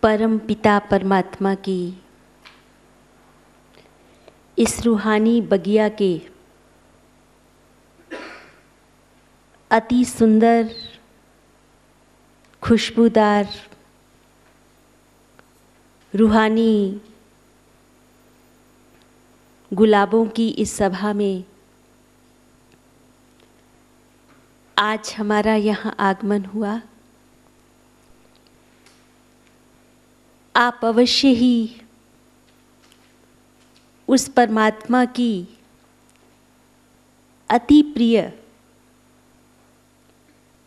परम पिता परमात्मा की इस रूहानी बगिया के अति सुंदर खुशबूदार रूहानी गुलाबों की इस सभा में आज हमारा यहाँ आगमन हुआ। आप अवश्य ही उस परमात्मा की अति प्रिय,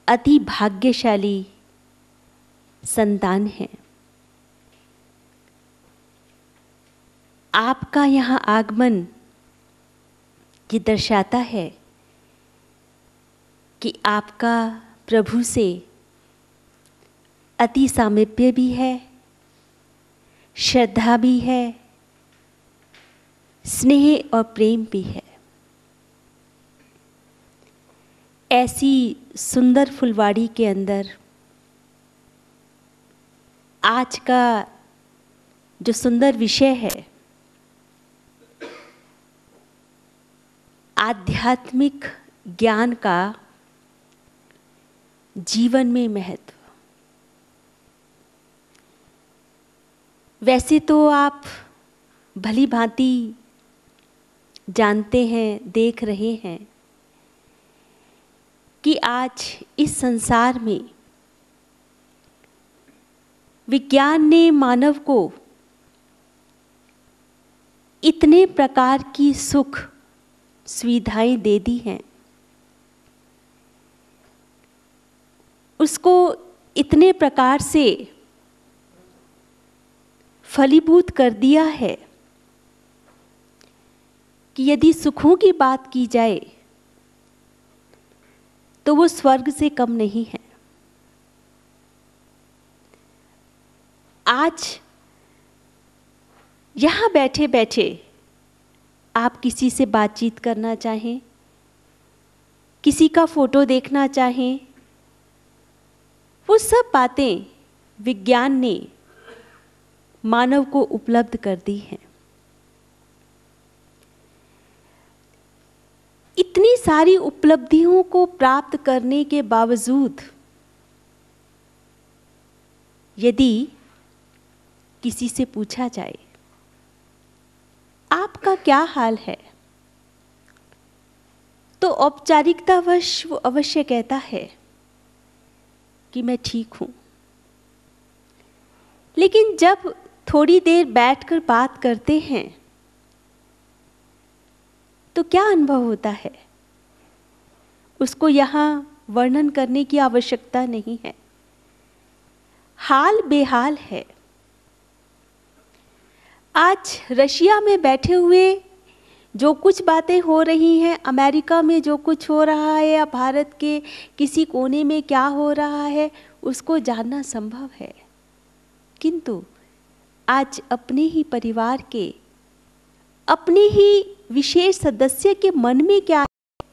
अति भाग्यशाली संतान हैं। आपका यहाँ आगमन ये दर्शाता है कि आपका प्रभु से अति सामीप्य भी है, श्रद्धा भी है, स्नेह और प्रेम भी है। ऐसी सुंदर फुलवाड़ी के अंदर आज का जो सुंदर विषय है, आध्यात्मिक ज्ञान का जीवन में महत्व। वैसे तो आप भली भांति जानते हैं, देख रहे हैं कि आज इस संसार में विज्ञान ने मानव को इतने प्रकार की सुख सुविधाएं दे दी हैं, उसको इतने प्रकार से फलीभूत कर दिया है कि यदि सुखों की बात की जाए तो वो स्वर्ग से कम नहीं है। आज यहाँ बैठे बैठे आप किसी से बातचीत करना चाहें, किसी का फोटो देखना चाहें, वो सब बातें विज्ञान ने मानव को उपलब्ध कर दी हैं। इतनी सारी उपलब्धियों को प्राप्त करने के बावजूद यदि किसी से पूछा जाए आपका क्या हाल है, तो औपचारिकतावश वो अवश्य कहता है कि मैं ठीक हूं। लेकिन जब थोड़ी देर बैठकर बात करते हैं तो क्या अनुभव होता है, उसको यहाँ वर्णन करने की आवश्यकता नहीं है। हाल बेहाल है। आज रशिया में बैठे हुए जो कुछ बातें हो रही हैं, अमेरिका में जो कुछ हो रहा है या भारत के किसी कोने में क्या हो रहा है, उसको जानना संभव है। किंतु आज अपने ही परिवार के, अपने ही विशेष सदस्य के मन में क्या है,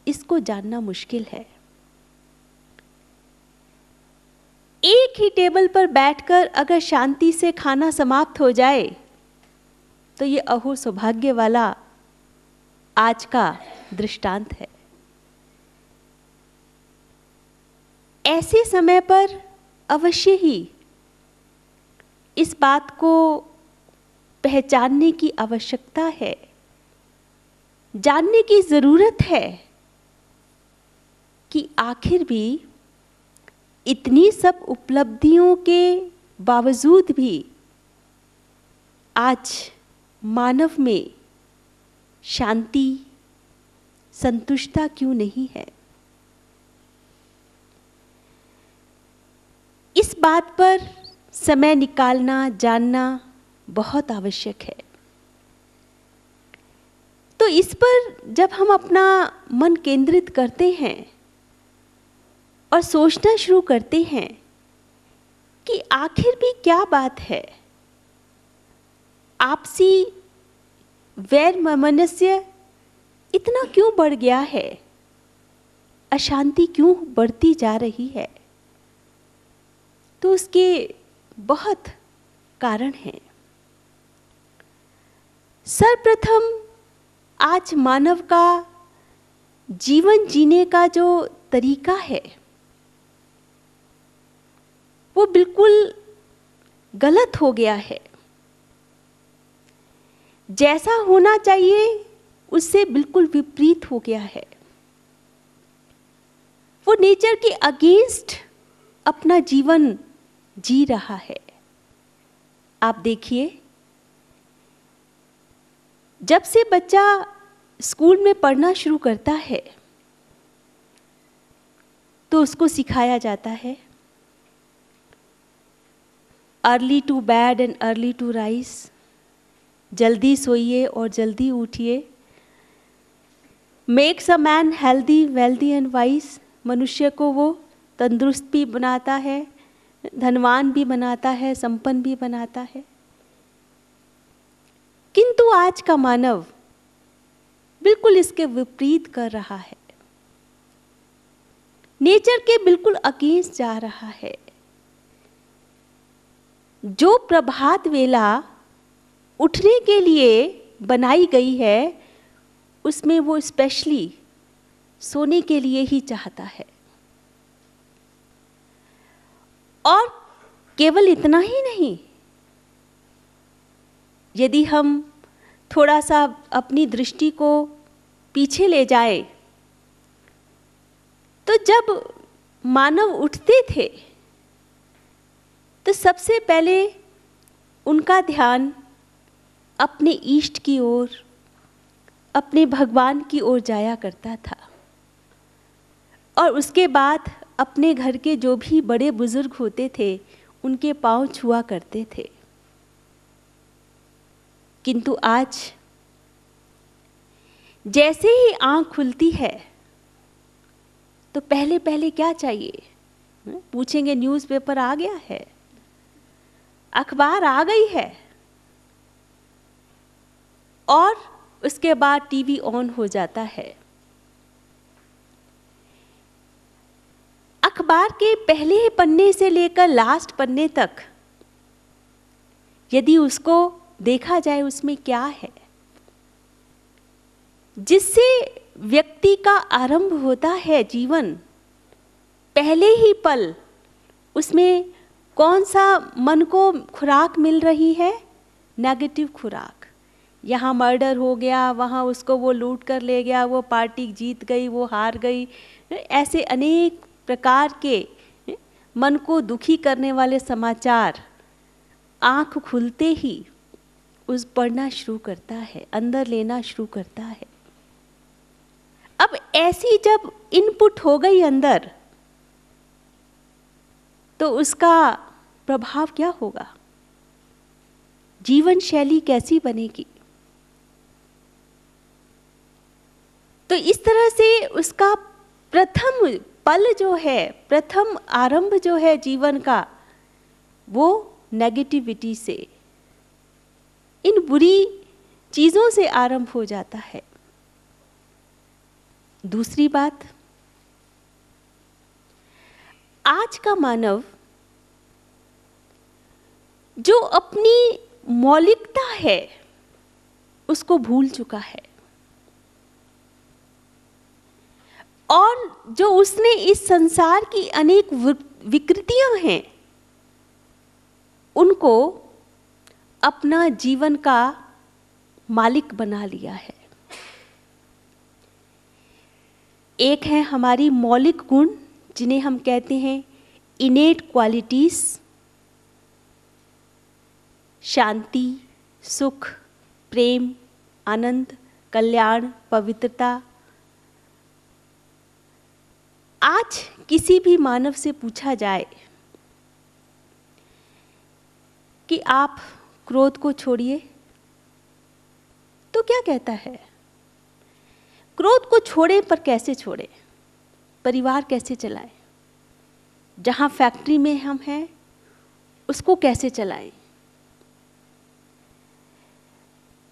इसको जानना मुश्किल है। एक ही टेबल पर बैठकर अगर शांति से खाना समाप्त हो जाए तो ये अहो सौभाग्य वाला आज का दृष्टांत है। ऐसे समय पर अवश्य ही इस बात को पहचानने की आवश्यकता है, जानने की जरूरत है कि आखिर भी इतनी सब उपलब्धियों के बावजूद भी आज मानव में शांति, संतुष्टता क्यों नहीं है। इस बात पर समय निकालना, जानना बहुत आवश्यक है। तो इस पर जब हम अपना मन केंद्रित करते हैं और सोचना शुरू करते हैं कि आखिर भी क्या बात है, आपसी वैर वैमनस्य इतना क्यों बढ़ गया है, अशांति क्यों बढ़ती जा रही है, तो उसके बहुत कारण हैं। सर्वप्रथम आज मानव का जीवन जीने का जो तरीका है वो बिल्कुल गलत हो गया है। जैसा होना चाहिए उससे बिल्कुल विपरीत हो गया है। वो नेचर के अगेंस्ट अपना जीवन जी रहा है। आप देखिए, जब से बच्चा स्कूल में पढ़ना शुरू करता है तो उसको सिखाया जाता है early to bed and early to rise, जल्दी सोइए और जल्दी उठिए। Makes a man healthy wealthy and wise, मनुष्य को वो तंदुरुस्त भी बनाता है, धनवान भी बनाता है, संपन्न भी बनाता है। किंतु आज का मानव बिल्कुल इसके विपरीत कर रहा है, नेचर के बिल्कुल अगेंस्ट जा रहा है। जो प्रभात वेला उठने के लिए बनाई गई है उसमें वो स्पेशली सोने के लिए ही चाहता है। और केवल इतना ही नहीं, यदि हम थोड़ा सा अपनी दृष्टि को पीछे ले जाए तो जब मानव उठते थे तो सबसे पहले उनका ध्यान अपने इष्ट की ओर, अपने भगवान की ओर जाया करता था। और उसके बाद अपने घर के जो भी बड़े बुजुर्ग होते थे उनके पांव छुआ करते थे। किंतु आज जैसे ही आंख खुलती है तो पहले पहले क्या चाहिए? पूछेंगे न्यूज़पेपर आ गया है, अखबार आ गई है, और उसके बाद टीवी ऑन हो जाता है। अखबार के पहले पन्ने से लेकर लास्ट पन्ने तक यदि उसको देखा जाए उसमें क्या है जिससे व्यक्ति का आरंभ होता है जीवन, पहले ही पल उसमें कौन सा मन को खुराक मिल रही है? नेगेटिव खुराक। यहाँ मर्डर हो गया, वहाँ उसको वो लूट कर ले गया, वो पार्टी जीत गई, वो हार गई, ऐसे अनेक प्रकार के मन को दुखी करने वाले समाचार आँख खुलते ही उस पढ़ना शुरू करता है, अंदर लेना शुरू करता है। अब ऐसी जब इनपुट हो गई अंदर तो उसका प्रभाव क्या होगा? जीवन शैली कैसी बनेगी? तो इस तरह से उसका प्रथम पल जो है, प्रथम आरंभ जो है जीवन का, वो नेगेटिविटी से, इन बुरी चीजों से आरंभ हो जाता है। दूसरी बात, आज का मानव जो अपनी मौलिकता है उसको भूल चुका है, और जो उसने इस संसार की अनेक विकृतियां हैं उनको अपना जीवन का मालिक बना लिया है। एक है हमारी मौलिक गुण जिन्हें हम कहते हैं इनेट क्वालिटीज, शांति, सुख, प्रेम, आनंद, कल्याण, पवित्रता। आज किसी भी मानव से पूछा जाए कि आप क्रोध को छोड़िए, तो क्या कहता है? क्रोध को छोड़े, पर कैसे छोड़े? परिवार कैसे चलाएं? जहां फैक्ट्री में हम हैं उसको कैसे चलाएं?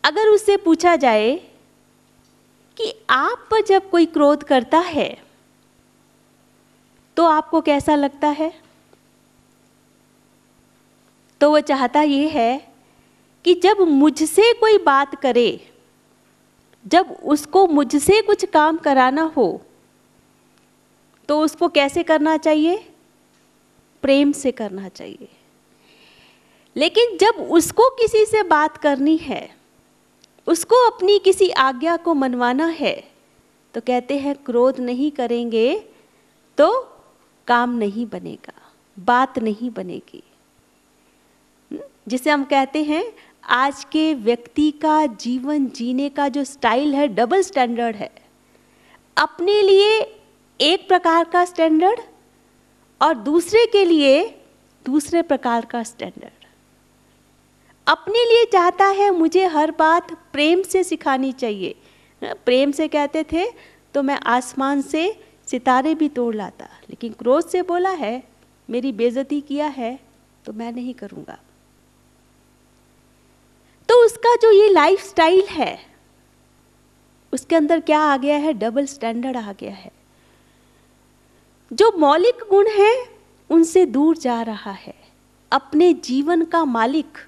अगर उससे पूछा जाए कि आप पर जब कोई क्रोध करता है तो आपको कैसा लगता है? तो वो चाहता ये है कि जब मुझसे कोई बात करे, जब उसको मुझसे कुछ काम कराना हो, तो उसको कैसे करना चाहिए? प्रेम से करना चाहिए। लेकिन जब उसको किसी से बात करनी है, उसको अपनी किसी आज्ञा को मनवाना है, तो कहते हैं क्रोध नहीं करेंगे तो काम नहीं बनेगा, बात नहीं बनेगी। जिसे हम कहते हैं आज के व्यक्ति का जीवन जीने का जो स्टाइल है, डबल स्टैंडर्ड है। अपने लिए एक प्रकार का स्टैंडर्ड और दूसरे के लिए दूसरे प्रकार का स्टैंडर्ड। अपने लिए चाहता है मुझे हर बात प्रेम से सिखानी चाहिए। प्रेम से कहते थे तो मैं आसमान से सितारे भी तोड़ लाता, लेकिन क्रोध से बोला है मेरी बेइज्जती किया है तो मैं नहीं करूँगा। तो उसका जो ये लाइफ स्टाइल है, उसके अंदर क्या आ गया है? डबल स्टैंडर्ड आ गया है। जो मौलिक गुण है उनसे दूर जा रहा है। अपने जीवन का मालिक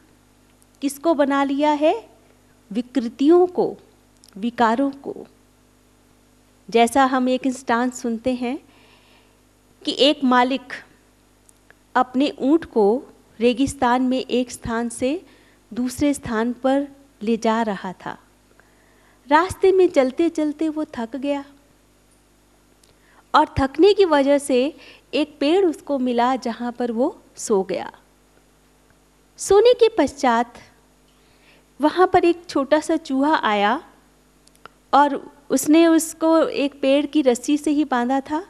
किसको बना लिया है? विकृतियों को, विकारों को। जैसा हम एक इंस्टांस सुनते हैं कि एक मालिक अपने ऊंट को रेगिस्तान में एक स्थान से दूसरे स्थान पर ले जा रहा था। रास्ते में चलते चलते वो थक गया और थकने की वजह से एक पेड़ उसको मिला जहाँ पर वो सो गया। सोने के पश्चात वहाँ पर एक छोटा सा चूहा आया और उसने उसको एक पेड़ की रस्सी से ही बांधा था।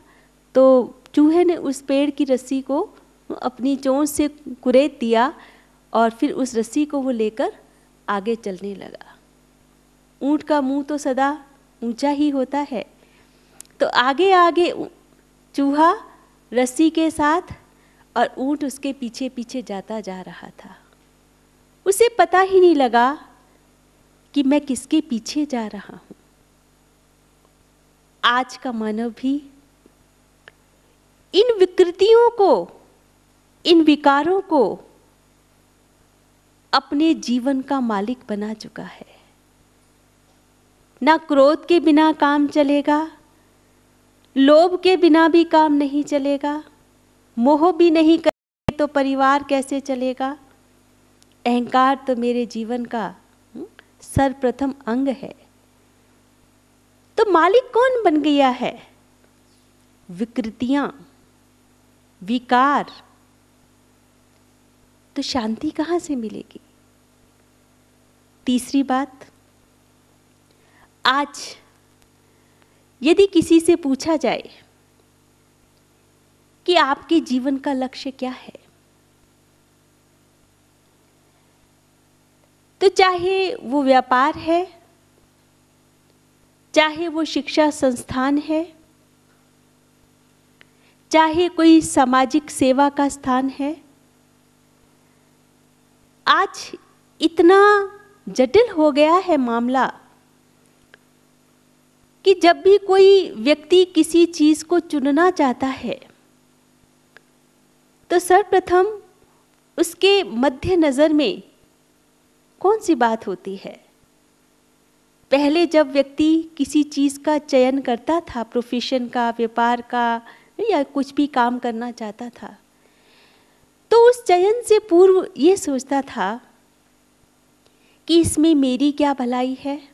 तो चूहे ने उस पेड़ की रस्सी को अपनी चोंच से कुरेद दिया और फिर उस रस्सी को वो लेकर आगे चलने लगा। ऊंट का मुंह तो सदा ऊंचा ही होता है, तो आगे आगे चूहा रस्सी के साथ और ऊंट उसके पीछे पीछे जाता जा रहा था। उसे पता ही नहीं लगा कि मैं किसके पीछे जा रहा हूं। आज का मानव भी इन विकृतियों को, इन विकारों को अपने जीवन का मालिक बना चुका है। ना क्रोध के बिना काम चलेगा, लोभ के बिना भी काम नहीं चलेगा, मोह भी नहीं करेंगे तो परिवार कैसे चलेगा। अहंकार तो मेरे जीवन का सर्वप्रथम अंग है। तो मालिक कौन बन गया है? विकृतियां, विकार। तो शांति कहाँ से मिलेगी? तीसरी बात, आज यदि किसी से पूछा जाए कि आपके जीवन का लक्ष्य क्या है, तो चाहे वो व्यापार है, चाहे वो शिक्षा संस्थान है, चाहे कोई सामाजिक सेवा का स्थान है, आज इतना जटिल हो गया है मामला कि जब भी कोई व्यक्ति किसी चीज को चुनना चाहता है तो सर्वप्रथम उसके मध्य नजर में कौन सी बात होती है? पहले जब व्यक्ति किसी चीज का चयन करता था, प्रोफेशन का, व्यापार का या कुछ भी काम करना चाहता था, तो उस चयन से पूर्व ये सोचता था कि इसमें मेरी क्या भलाई है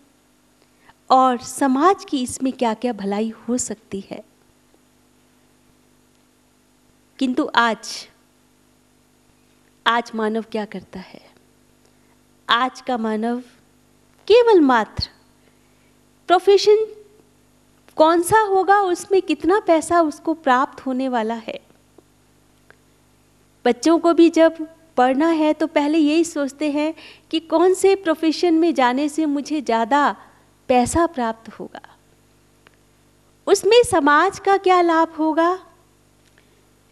और समाज की इसमें क्या क्या भलाई हो सकती है। किंतु आज मानव क्या करता है? आज का मानव केवल मात्र प्रोफेशन कौन सा होगा, उसमें कितना पैसा उसको प्राप्त होने वाला है। बच्चों को भी जब पढ़ना है तो पहले यही सोचते हैं कि कौन से प्रोफेशन में जाने से मुझे ज़्यादा पैसा प्राप्त होगा, उसमें समाज का क्या लाभ होगा,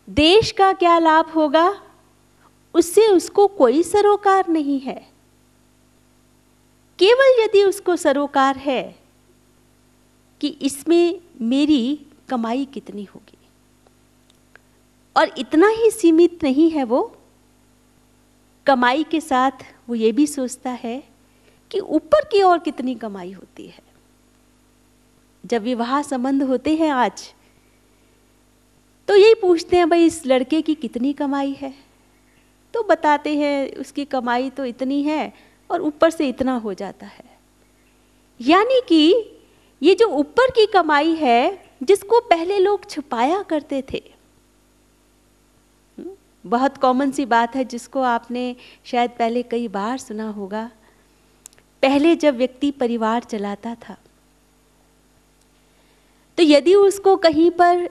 देश का क्या लाभ होगा, उससे उसको कोई सरोकार नहीं है। केवल यदि उसको सरोकार है कि इसमें मेरी कमाई कितनी होगी, और इतना ही सीमित नहीं है वो, कमाई के साथ वो ये भी सोचता है कि ऊपर की ओर कितनी कमाई होती है। जब विवाह संबंध होते हैं आज, तो यही पूछते हैं भाई इस लड़के की कितनी कमाई है, तो बताते हैं उसकी कमाई तो इतनी है और ऊपर से इतना हो जाता है। यानी कि ये जो ऊपर की कमाई है, जिसको पहले लोग छुपाया करते थे, बहुत कॉमन सी बात है जिसको आपने शायद पहले कई बार सुना होगा। पहले जब व्यक्ति परिवार चलाता था, तो यदि उसको कहीं पर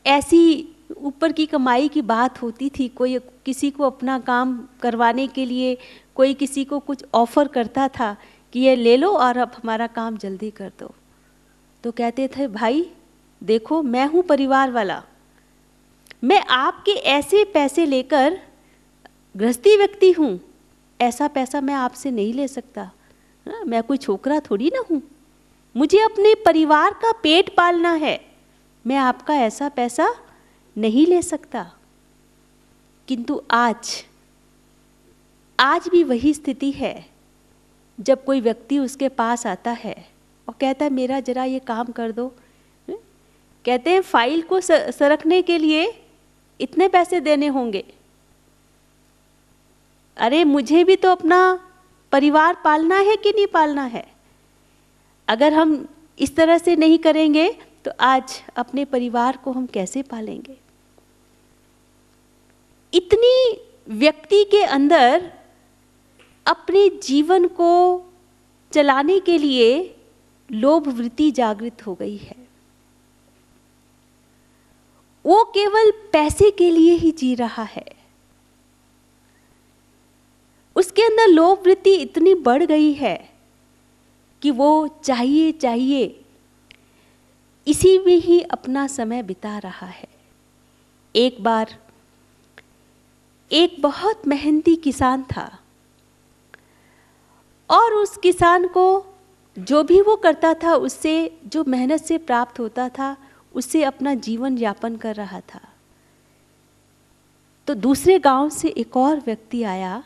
ऐसी ऊपर की कमाई की बात होती थी, कोई किसी को अपना काम करवाने के लिए कोई किसी को कुछ ऑफर करता था कि ये ले लो और अब हमारा काम जल्दी कर दो, तो कहते थे भाई देखो मैं हूँ परिवार वाला, मैं आपके ऐसे पैसे लेकर गृहस्थी व्यक्ति हूँ, ऐसा पैसा मैं आपसे नहीं ले सकता। मैं कोई छोकरा थोड़ी ना हूँ, मुझे अपने परिवार का पेट पालना है, मैं आपका ऐसा पैसा नहीं ले सकता। किंतु आज भी वही स्थिति है। जब कोई व्यक्ति उसके पास आता है और कहता है मेरा जरा ये काम कर दो, कहते हैं फाइल को सरकने के लिए इतने पैसे देने होंगे। अरे मुझे भी तो अपना परिवार पालना है कि नहीं पालना है। अगर हम इस तरह से नहीं करेंगे तो आज अपने परिवार को हम कैसे पालेंगे। इतनी व्यक्ति के अंदर अपने जीवन को चलाने के लिए लोभ वृत्ति जागृत हो गई है। वो केवल पैसे के लिए ही जी रहा है। उसके अंदर लोभ वृत्ति इतनी बढ़ गई है कि वो चाहिए इसी में ही अपना समय बिता रहा है। एक बार एक बहुत मेहनती किसान था और उस किसान को जो भी वो करता था उससे जो मेहनत से प्राप्त होता था उससे अपना जीवन यापन कर रहा था। तो दूसरे गांव से एक और व्यक्ति आया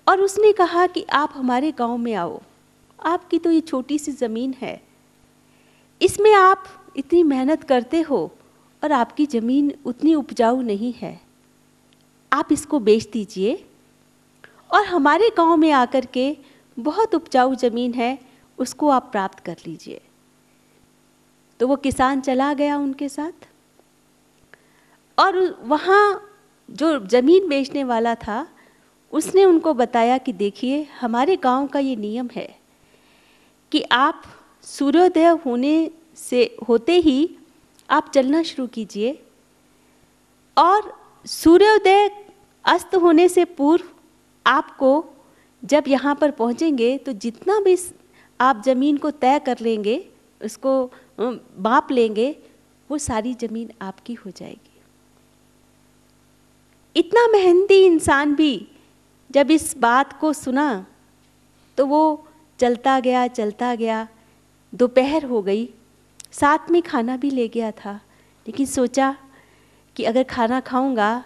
और उसने कहा कि आप हमारे गांव में आओ, आपकी तो ये छोटी सी ज़मीन है, इसमें आप इतनी मेहनत करते हो और आपकी ज़मीन उतनी उपजाऊ नहीं है, आप इसको बेच दीजिए और हमारे गांव में आकर के बहुत उपजाऊ ज़मीन है उसको आप प्राप्त कर लीजिए। तो वो किसान चला गया उनके साथ और वहाँ जो ज़मीन बेचने वाला था उसने उनको बताया कि देखिए हमारे गांव का ये नियम है कि आप सूर्योदय होते ही आप चलना शुरू कीजिए और सूर्योदय अस्त होने से पूर्व आपको जब यहाँ पर पहुँचेंगे तो जितना भी आप ज़मीन को तय कर लेंगे, उसको माप लेंगे, वो सारी ज़मीन आपकी हो जाएगी। इतना मेहनती इंसान भी जब इस बात को सुना तो वो चलता गया। दोपहर हो गई, साथ में खाना भी ले गया था, लेकिन सोचा कि अगर खाना खाऊंगा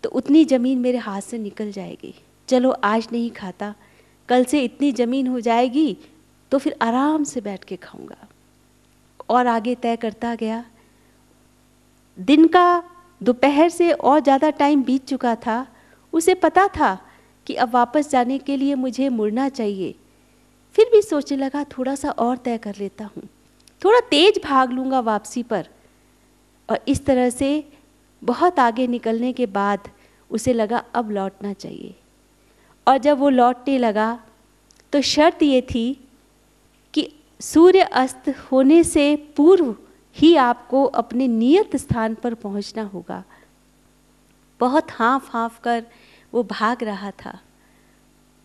तो उतनी ज़मीन मेरे हाथ से निकल जाएगी, चलो आज नहीं खाता, कल से इतनी ज़मीन हो जाएगी तो फिर आराम से बैठ के खाऊंगा। और आगे तय करता गया। दिन का दोपहर से और ज़्यादा टाइम बीत चुका था। उसे पता था कि अब वापस जाने के लिए मुझे मुड़ना चाहिए, फिर भी सोचने लगा थोड़ा सा और तय कर लेता हूँ, थोड़ा तेज भाग लूँगा वापसी पर। और इस तरह से बहुत आगे निकलने के बाद उसे लगा अब लौटना चाहिए। और जब वो लौटने लगा तो शर्त ये थी कि सूर्य अस्त होने से पूर्व ही आपको अपने नियत स्थान पर पहुंचना होगा। बहुत हाँफ कर वो भाग रहा था,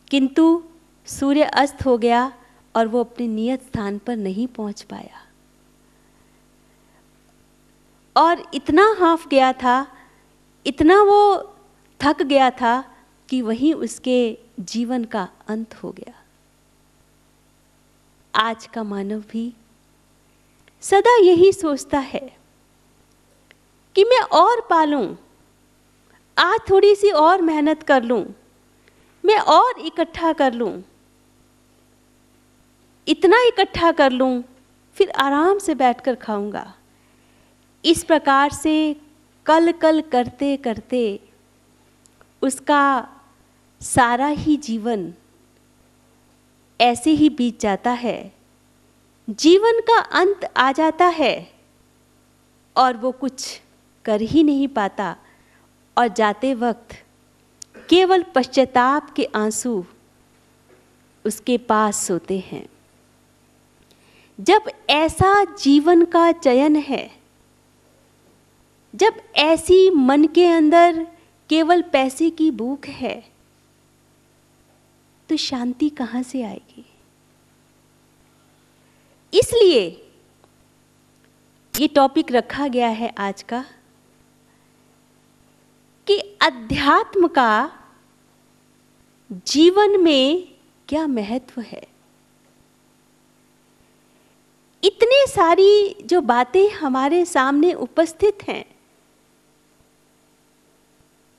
किंतु सूर्य अस्त हो गया और वो अपने नियत स्थान पर नहीं पहुंच पाया। और इतना हाँफ गया था, इतना वो थक गया था कि वहीं उसके जीवन का अंत हो गया। आज का मानव भी सदा यही सोचता है कि मैं और पालूं, आज थोड़ी सी और मेहनत कर लूं, मैं और इकट्ठा कर लूं, इतना इकट्ठा कर लूं, फिर आराम से बैठकर खाऊंगा। इस प्रकार से कल कल करते करते उसका सारा ही जीवन ऐसे ही बीत जाता है। जीवन का अंत आ जाता है और वो कुछ कर ही नहीं पाता, और जाते वक्त केवल पश्चाताप के आंसू उसके पास होते हैं। जब ऐसा जीवन का चयन है, जब ऐसी मन के अंदर केवल पैसे की भूख है, तो शांति कहाँ से आएगी? इसलिए ये टॉपिक रखा गया है आज का कि अध्यात्म का जीवन में क्या महत्व है। इतने सारी जो बातें हमारे सामने उपस्थित हैं,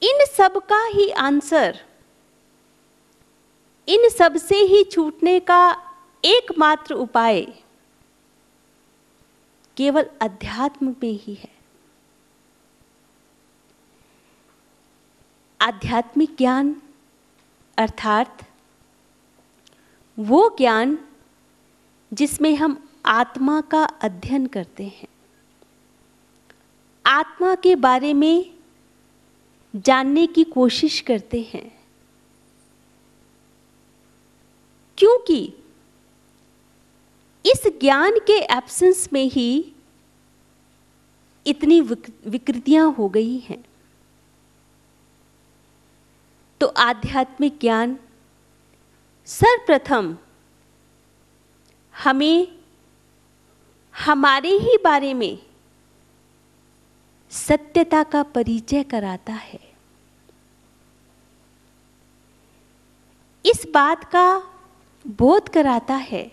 इन सब का ही आंसर, इन सब से ही छूटने का एकमात्र उपाय केवल अध्यात्म में ही है। आध्यात्मिक ज्ञान अर्थात वो ज्ञान जिसमें हम आत्मा का अध्ययन करते हैं, आत्मा के बारे में जानने की कोशिश करते हैं, क्योंकि इस ज्ञान के एब्सेंस में ही इतनी विकृतियां हो गई हैं। तो आध्यात्मिक ज्ञान सर्वप्रथम हमें हमारे ही बारे में सत्यता का परिचय कराता है। इस बात का बोध कराता है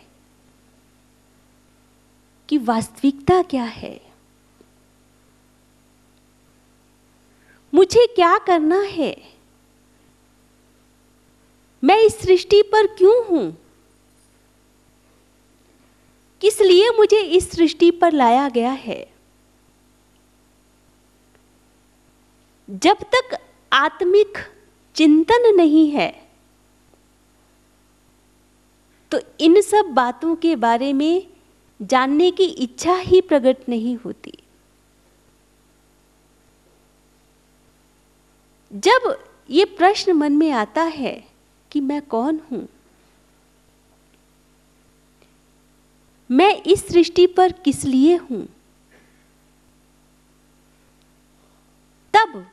कि वास्तविकता क्या है, मुझे क्या करना है, मैं इस सृष्टि पर क्यों हूं, किस लिए मुझे इस सृष्टि पर लाया गया है। जब तक आत्मिक चिंतन नहीं है, तो इन सब बातों के बारे में जानने की इच्छा ही प्रकट नहीं होती। जब ये प्रश्न मन में आता है कि मैं कौन हूं, मैं इस सृष्टि पर किस लिए हूं, तब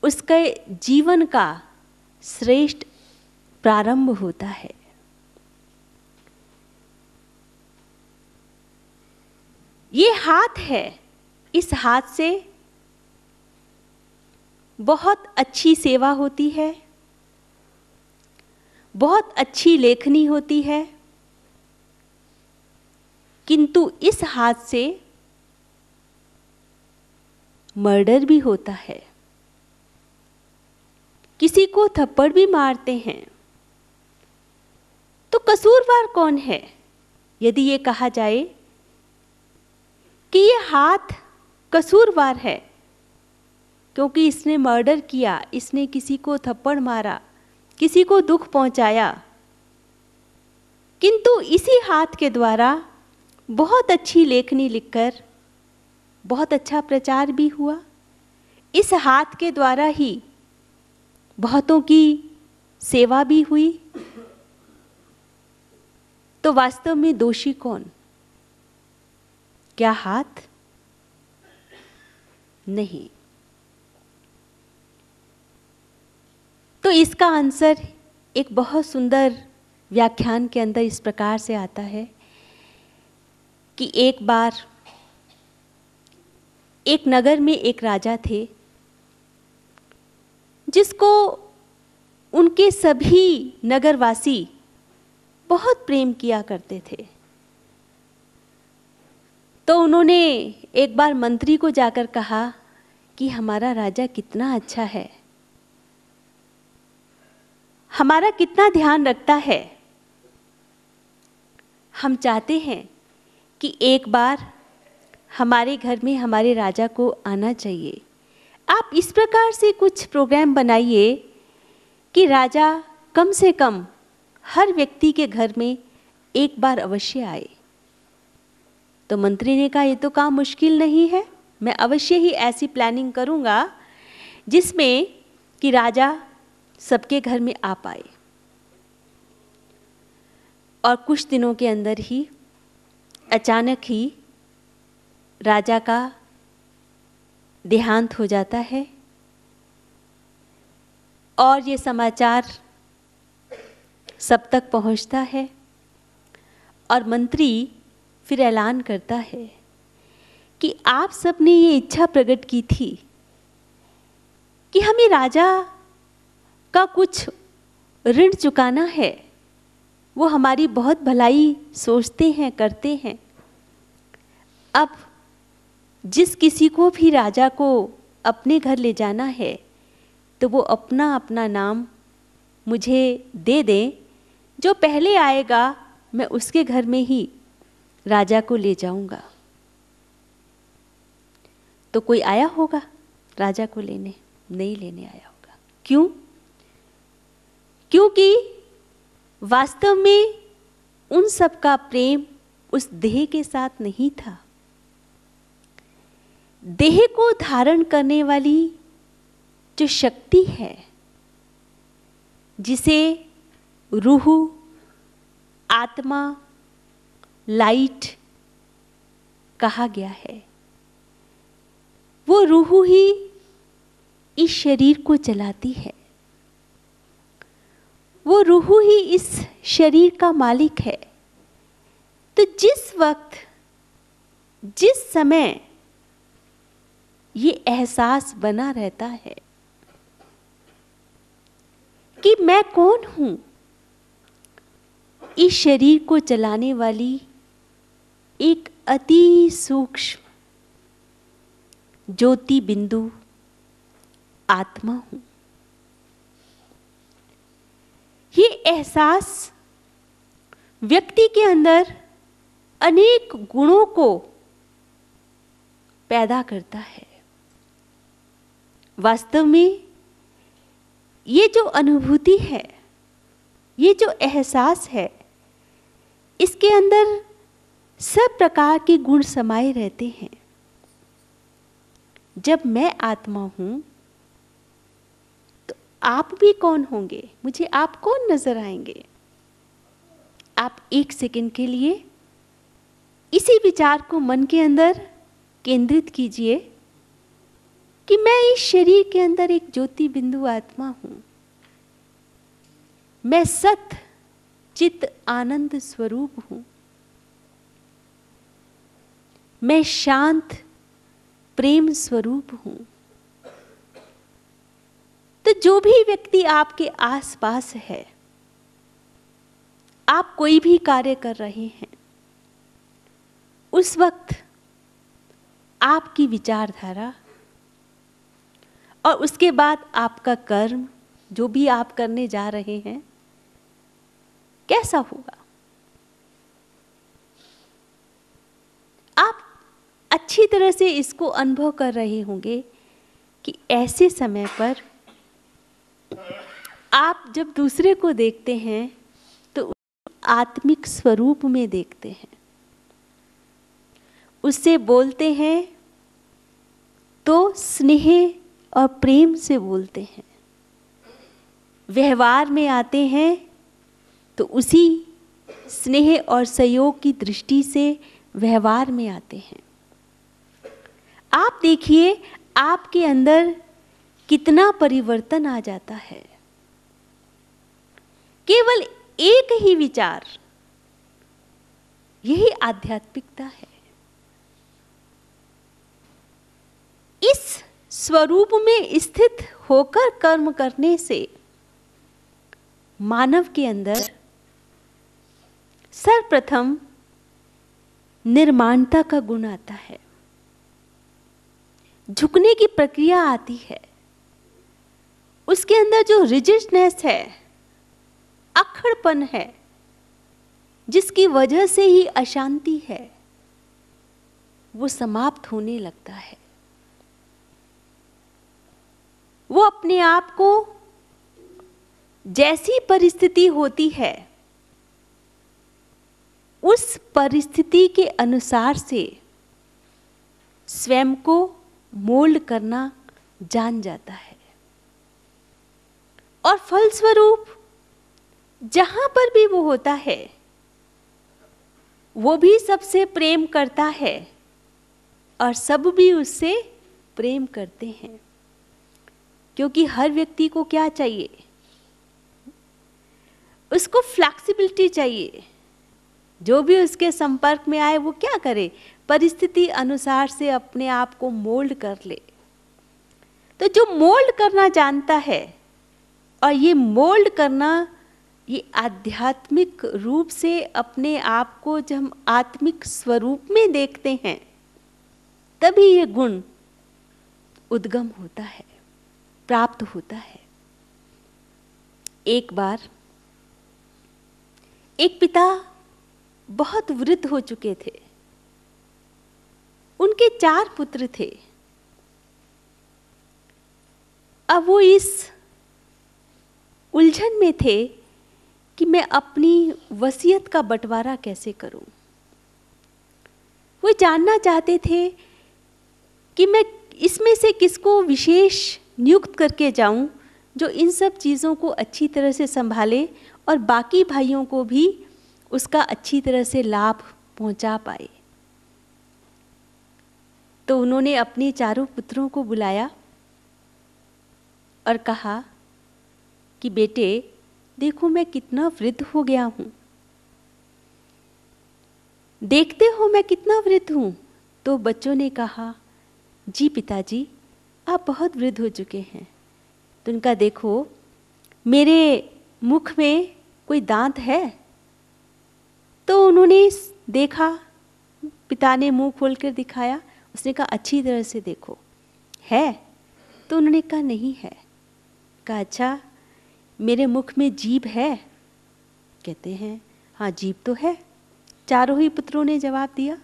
उसके जीवन का श्रेष्ठ प्रारंभ होता है। ये हाथ है, इस हाथ से बहुत अच्छी सेवा होती है, बहुत अच्छी लेखनी होती है, किंतु इस हाथ से मर्डर भी होता है, किसी को थप्पड़ भी मारते हैं। तो कसूरवार कौन है? यदि ये कहा जाए कि ये हाथ कसूरवार है क्योंकि इसने मर्डर किया, इसने किसी को थप्पड़ मारा, किसी को दुख पहुंचाया, किंतु इसी हाथ के द्वारा बहुत अच्छी लेखनी लिखकर बहुत अच्छा प्रचार भी हुआ, इस हाथ के द्वारा ही बहुतों की सेवा भी हुई, तो वास्तव में दोषी कौन? क्या हाथ? नहीं। तो इसका आंसर एक बहुत सुंदर व्याख्यान के अंदर इस प्रकार से आता है कि एक बार एक नगर में एक राजा थे जिसको उनके सभी नगरवासी बहुत प्रेम किया करते थे। तो उन्होंने एक बार मंत्री को जाकर कहा कि हमारा राजा कितना अच्छा है, हमारा कितना ध्यान रखता है। हम चाहते हैं कि एक बार हमारे घर में हमारे राजा को आना चाहिए। आप इस प्रकार से कुछ प्रोग्राम बनाइए कि राजा कम से कम हर व्यक्ति के घर में एक बार अवश्य आए। तो मंत्री ने कहा, ये तो काम मुश्किल नहीं है, मैं अवश्य ही ऐसी प्लानिंग करूँगा जिसमें कि राजा सबके घर में आ पाए। और कुछ दिनों के अंदर ही अचानक ही राजा का देहांत हो जाता है और ये समाचार सब तक पहुंचता है। और मंत्री फिर ऐलान करता है कि आप सबने ये इच्छा प्रकट की थी कि हमें राजा का कुछ ऋण चुकाना है, वो हमारी बहुत भलाई सोचते हैं, करते हैं। अब जिस किसी को भी राजा को अपने घर ले जाना है तो वो अपना अपना नाम मुझे दे दें, जो पहले आएगा मैं उसके घर में ही राजा को ले जाऊंगा। तो कोई आया होगा राजा को लेने? नहीं लेने आया होगा। क्यों? क्योंकि वास्तव में उन सब का प्रेम उस देह के साथ नहीं था। देह को धारण करने वाली जो शक्ति है, जिसे रूह, आत्मा, लाइट कहा गया है, वो रूह ही इस शरीर को चलाती है। वो रूह ही इस शरीर का मालिक है। तो जिस वक्त, जिस समय ये एहसास बना रहता है कि मैं कौन हूं, इस शरीर को चलाने वाली एक अति सूक्ष्म ज्योति बिंदु आत्मा हूं। ये एहसास व्यक्ति के अंदर अनेक गुणों को पैदा करता है। वास्तव में ये जो अनुभूति है, ये जो एहसास है, इसके अंदर सब प्रकार के गुण समाये रहते हैं। जब मैं आत्मा हूं तो आप भी कौन होंगे? मुझे आप कौन नजर आएंगे? आप एक सेकंड के लिए इसी विचार को मन के अंदर केंद्रित कीजिए कि मैं इस शरीर के अंदर एक ज्योति बिंदु आत्मा हूं। मैं सत चित आनंद स्वरूप हूं। मैं शांत प्रेम स्वरूप हूं। तो जो भी व्यक्ति आपके आसपास है, आप कोई भी कार्य कर रहे हैं, उस वक्त आपकी विचारधारा और उसके बाद आपका कर्म, जो भी आप करने जा रहे हैं, कैसा होगा? आप अच्छी तरह से इसको अनुभव कर रहे होंगे कि ऐसे समय पर आप जब दूसरे को देखते हैं तो आत्मिक स्वरूप में देखते हैं, उससे बोलते हैं तो स्नेह और प्रेम से बोलते हैं। व्यवहार में आते हैं तो उसी स्नेह और सहयोग की दृष्टि से व्यवहार में आते हैं। आप देखिए आपके अंदर कितना परिवर्तन आ जाता है। केवल एक ही विचार, यही आध्यात्मिकता है। इस स्वरूप में स्थित होकर कर्म करने से मानव के अंदर सर्वप्रथम निर्माणता का गुण आता है, झुकने की प्रक्रिया आती है। उसके अंदर जो रिजिडनेस है, अखड़पन है, जिसकी वजह से ही अशांति है, वो समाप्त होने लगता है। वो अपने आप को जैसी परिस्थिति होती है उस परिस्थिति के अनुसार से स्वयं को मोल्ड करना जान जाता है, और फलस्वरूप जहां पर भी वो होता है वो भी सबसे प्रेम करता है और सब भी उससे प्रेम करते हैं। क्योंकि हर व्यक्ति को क्या चाहिए? उसको फ्लैक्सिबिलिटी चाहिए। जो भी उसके संपर्क में आए वो क्या करे? परिस्थिति अनुसार से अपने आप को मोल्ड कर ले। तो जो मोल्ड करना जानता है, और ये मोल्ड करना, ये आध्यात्मिक रूप से अपने आप को जब हम आत्मिक स्वरूप में देखते हैं तभी ये गुण उद्गम होता है, प्राप्त होता है। एक बार एक पिता बहुत वृद्ध हो चुके थे। उनके 4 पुत्र थे। अब वो इस उलझन में थे कि मैं अपनी वसीयत का बंटवारा कैसे करूं। वो जानना चाहते थे कि मैं इसमें से किसको विशेष नियुक्त करके जाऊं जो इन सब चीज़ों को अच्छी तरह से संभाले और बाकी भाइयों को भी उसका अच्छी तरह से लाभ पहुंचा पाए। तो उन्होंने अपने 4 पुत्रों को बुलाया और कहा कि बेटे देखो मैं कितना वृद्ध हो गया हूं, देखते हो मैं कितना वृद्ध हूं। तो बच्चों ने कहा जी पिताजी आप बहुत वृद्ध हो चुके हैं। तो उनका देखो मेरे मुख में कोई दांत है? तो उन्होंने देखा, पिता ने मुंह खोल कर दिखाया। उसने कहा अच्छी तरह से देखो, है? तो उन्होंने कहा नहीं है। कहा अच्छा मेरे मुख में जीभ है? कहते हैं हाँ जीभ तो है। 4 ही पुत्रों ने जवाब दिया।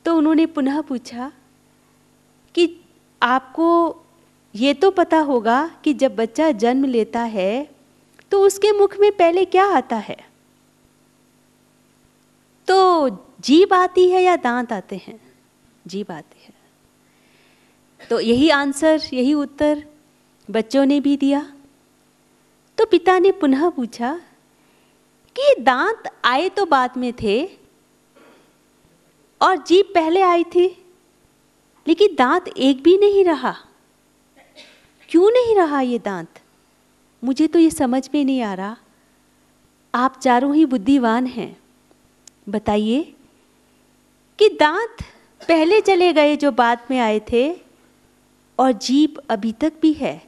तो उन्होंने पुनः पूछा कि आपको ये तो पता होगा कि जब बच्चा जन्म लेता है तो उसके मुख में पहले क्या आता है? तो जीभ आती है या दांत आते हैं? जीभ आती है। तो यही आंसर, यही उत्तर बच्चों ने भी दिया। तो पिता ने पुनः पूछा कि दांत आए तो बाद में थे और जीभ पहले आई थी, लेकिन दांत एक भी नहीं रहा। क्यों नहीं रहा ये दांत? मुझे तो ये समझ में नहीं आ रहा। आप 4 ही बुद्धिमान हैं, बताइए कि दांत पहले चले गए जो बाद में आए थे और जीभ अभी तक भी है।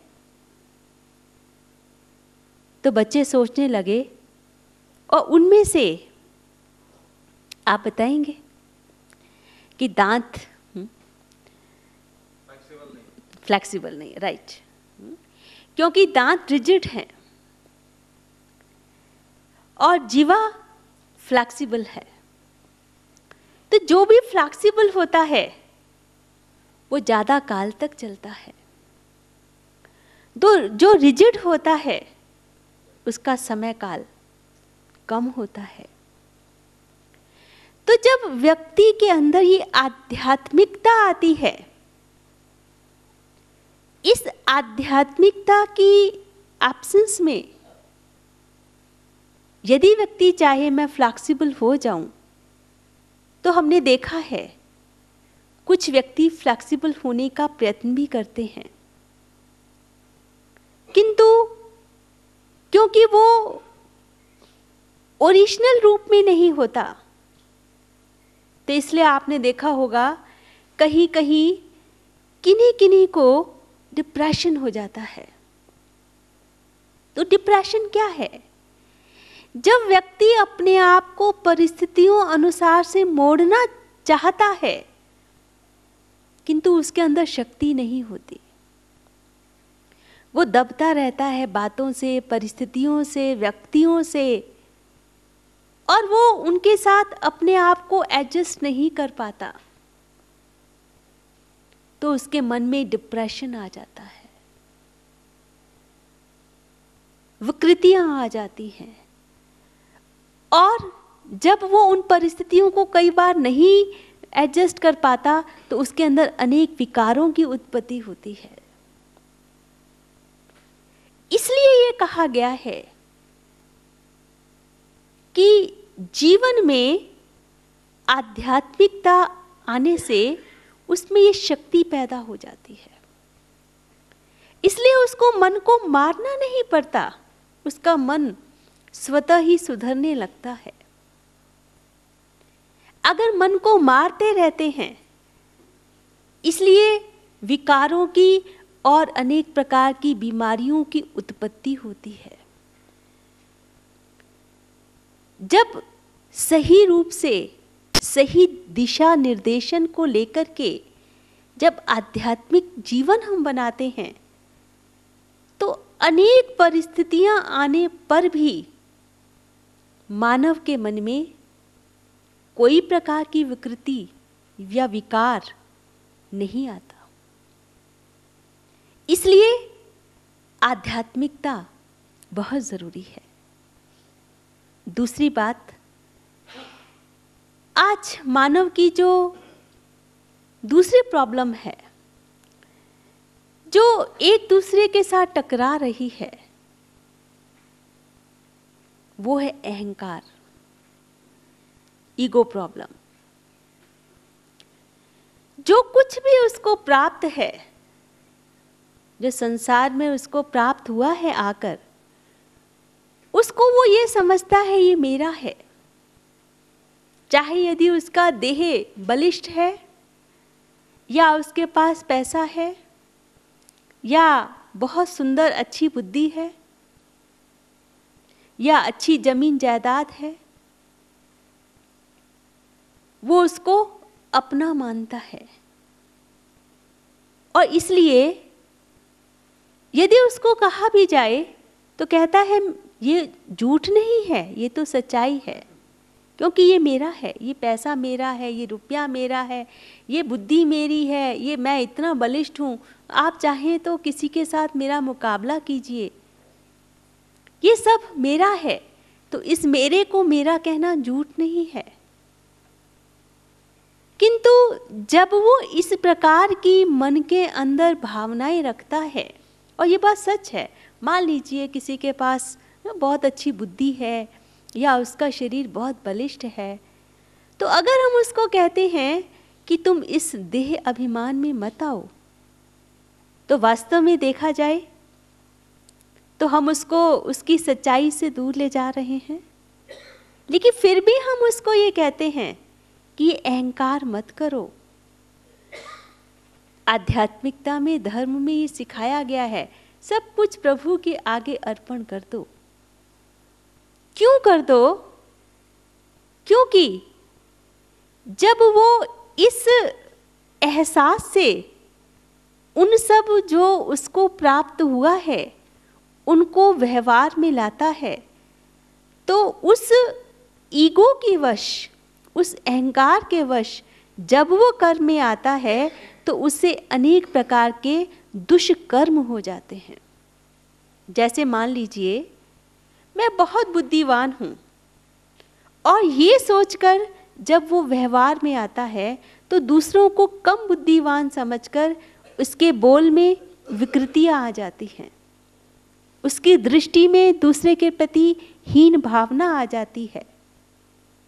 तो बच्चे सोचने लगे और उनमें से आप बताएंगे कि दांत फ्लेक्सिबल नहीं, राइट, क्योंकि दांत रिजिड हैं और जीवा फ्लेक्सिबल है। तो जो भी फ्लेक्सिबल होता है वो ज़्यादा काल तक चलता है, जो रिजिड होता है उसका समय काल कम होता है। तो जब व्यक्ति के अंदर ये आध्यात्मिकता आती है, इस आध्यात्मिकता की एब्सेंस में यदि व्यक्ति चाहे मैं फ्लेक्सिबल हो जाऊं, तो हमने देखा है कुछ व्यक्ति फ्लेक्सिबल होने का प्रयत्न भी करते हैं, किंतु क्योंकि वो ओरिजिनल रूप में नहीं होता, तो इसलिए आपने देखा होगा कहीं कहीं किन्हीं किन्हीं को डिप्रेशन हो जाता है। तो डिप्रेशन क्या है? जब व्यक्ति अपने आप को परिस्थितियों अनुसार से मोड़ना चाहता है किंतु उसके अंदर शक्ति नहीं होती, वो दबता रहता है बातों से, परिस्थितियों से, व्यक्तियों से, और वो उनके साथ अपने आप को एडजस्ट नहीं कर पाता, तो उसके मन में डिप्रेशन आ जाता है, विकृतियां आ जाती हैं। और जब वो उन परिस्थितियों को कई बार नहीं एडजस्ट कर पाता, तो उसके अंदर अनेक विकारों की उत्पत्ति होती है। इसलिए ये कहा गया है कि जीवन में आध्यात्मिकता आने से उसमें ये शक्ति पैदा हो जाती है। इसलिए उसको मन को मारना नहीं पड़ता, उसका मन स्वतः ही सुधरने लगता है। अगर मन को मारते रहते हैं, इसलिए विकारों की और अनेक प्रकार की बीमारियों की उत्पत्ति होती है। जब सही रूप से सही दिशा निर्देशन को लेकर के जब आध्यात्मिक जीवन हम बनाते हैं, तो अनेक परिस्थितियां आने पर भी मानव के मन में कोई प्रकार की विकृति या विकार नहीं आता। इसलिए आध्यात्मिकता बहुत जरूरी है। दूसरी बात, आज मानव की जो दूसरी प्रॉब्लम है, जो एक दूसरे के साथ टकरा रही है, वो है अहंकार, ईगो प्रॉब्लम। जो कुछ भी उसको प्राप्त है, जो संसार में उसको प्राप्त हुआ है आकर, उसको वो ये समझता है ये मेरा है। चाहे यदि उसका देह बलिष्ठ है, या उसके पास पैसा है, या बहुत सुंदर अच्छी बुद्धि है, या अच्छी जमीन जायदाद है, वो उसको अपना मानता है। और इसलिए यदि उसको कहा भी जाए तो कहता है ये झूठ नहीं है, ये तो सच्चाई है, क्योंकि ये मेरा है, ये पैसा मेरा है, ये रुपया मेरा है, ये बुद्धि मेरी है, ये मैं इतना बलिष्ठ हूँ, आप चाहें तो किसी के साथ मेरा मुकाबला कीजिए, ये सब मेरा है। तो इस मेरे को मेरा कहना झूठ नहीं है। किंतु जब वो इस प्रकार की मन के अंदर भावनाएं रखता है, और ये बात सच है, मान लीजिए किसी के पास बहुत अच्छी बुद्धि है, या उसका शरीर बहुत बलिष्ठ है, तो अगर हम उसको कहते हैं कि तुम इस देह अभिमान में मत आओ, तो वास्तव में देखा जाए तो हम उसको उसकी सच्चाई से दूर ले जा रहे हैं। लेकिन फिर भी हम उसको ये कहते हैं कि ये अहंकार मत करो। आध्यात्मिकता में, धर्म में ये सिखाया गया है, सब कुछ प्रभु के आगे अर्पण कर दो। क्यों कर दो? क्योंकि जब वो इस एहसास से उन सब जो उसको प्राप्त हुआ है उनको व्यवहार में लाता है, तो उस ईगो की वश, उस अहंकार के वश जब वो कर्म में आता है, तो उससे अनेक प्रकार के दुष्कर्म हो जाते हैं। जैसे मान लीजिए मैं बहुत बुद्धिमान हूँ, और ये सोचकर जब वो व्यवहार में आता है तो दूसरों को कम बुद्धिमान समझकर उसके बोल में विकृतियाँ आ जाती हैं, उसकी दृष्टि में दूसरे के प्रति हीन भावना आ जाती है।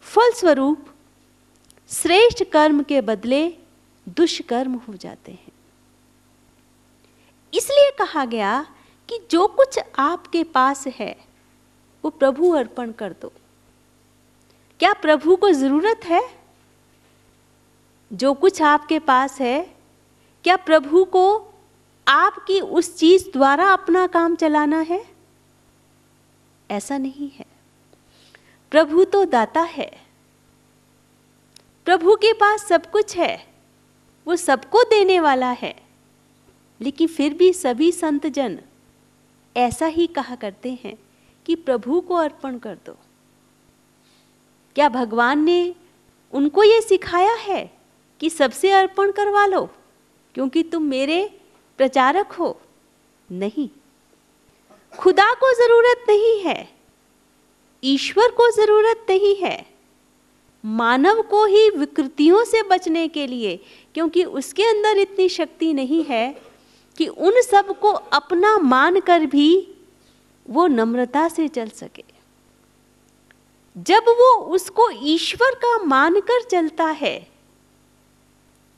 फलस्वरूप श्रेष्ठ कर्म के बदले दुष्कर्म हो जाते हैं। इसलिए कहा गया कि जो कुछ आपके पास है वो प्रभु अर्पण कर दो। क्या प्रभु को जरूरत है जो कुछ आपके पास है? क्या प्रभु को आपकी उस चीज द्वारा अपना काम चलाना है? ऐसा नहीं है। प्रभु तो दाता है, प्रभु के पास सब कुछ है, वो सबको देने वाला है। लेकिन फिर भी सभी संत जन ऐसा ही कहा करते हैं कि प्रभु को अर्पण कर दो। क्या भगवान ने उनको ये सिखाया है कि सबसे अर्पण करवा लो क्योंकि तुम मेरे प्रचारक हो? नहीं, खुदा को जरूरत नहीं है, ईश्वर को जरूरत नहीं है, मानव को ही विकृतियों से बचने के लिए, क्योंकि उसके अंदर इतनी शक्ति नहीं है कि उन सब को अपना मानकर भी वो नम्रता से चल सके। जब वो उसको ईश्वर का मानकर चलता है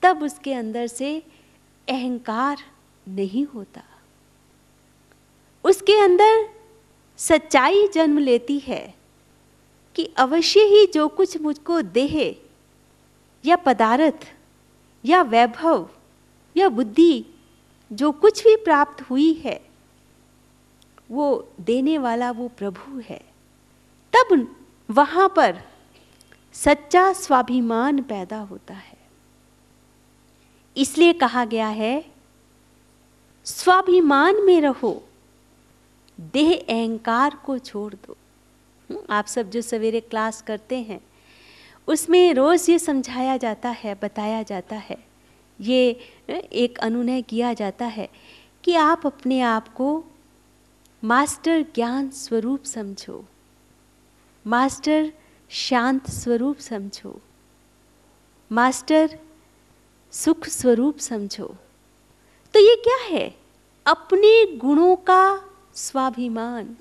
तब उसके अंदर से अहंकार नहीं होता, उसके अंदर सच्चाई जन्म लेती है कि अवश्य ही जो कुछ मुझको देह या पदार्थ या वैभव या बुद्धि जो कुछ भी प्राप्त हुई है वो देने वाला वो प्रभु है। तब वहां पर सच्चा स्वाभिमान पैदा होता है। इसलिए कहा गया है स्वाभिमान में रहो, देह अहंकार को छोड़ दो। आप सब जो सवेरे क्लास करते हैं उसमें रोज ये समझाया जाता है, बताया जाता है, ये एक अनुनय किया जाता है कि आप अपने आप को मास्टर ज्ञान स्वरूप समझो, मास्टर शांत स्वरूप समझो, मास्टर सुख स्वरूप समझो। तो ये क्या है? अपने गुणों का स्वाभिमान।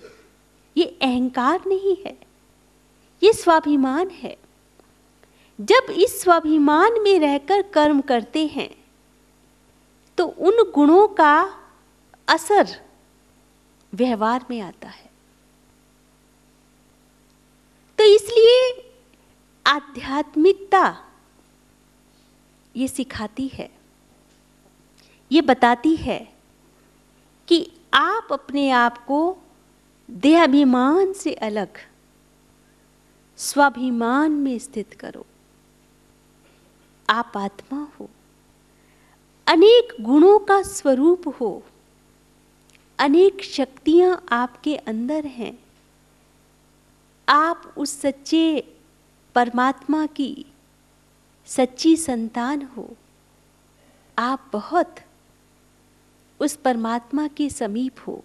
ये अहंकार नहीं है, ये स्वाभिमान है। जब इस स्वाभिमान में रहकर कर्म करते हैं तो उन गुणों का असर व्यवहार में आता है। तो इसलिए आध्यात्मिकता ये सिखाती है, ये बताती है कि आप अपने आप को देहाभिमान से अलग स्वाभिमान में स्थित करो। आप आत्मा हो, अनेक गुणों का स्वरूप हो, अनेक शक्तियां आपके अंदर हैं। आप उस सच्चे परमात्मा की सच्ची संतान हो। आप बहुत उस परमात्मा के समीप हो।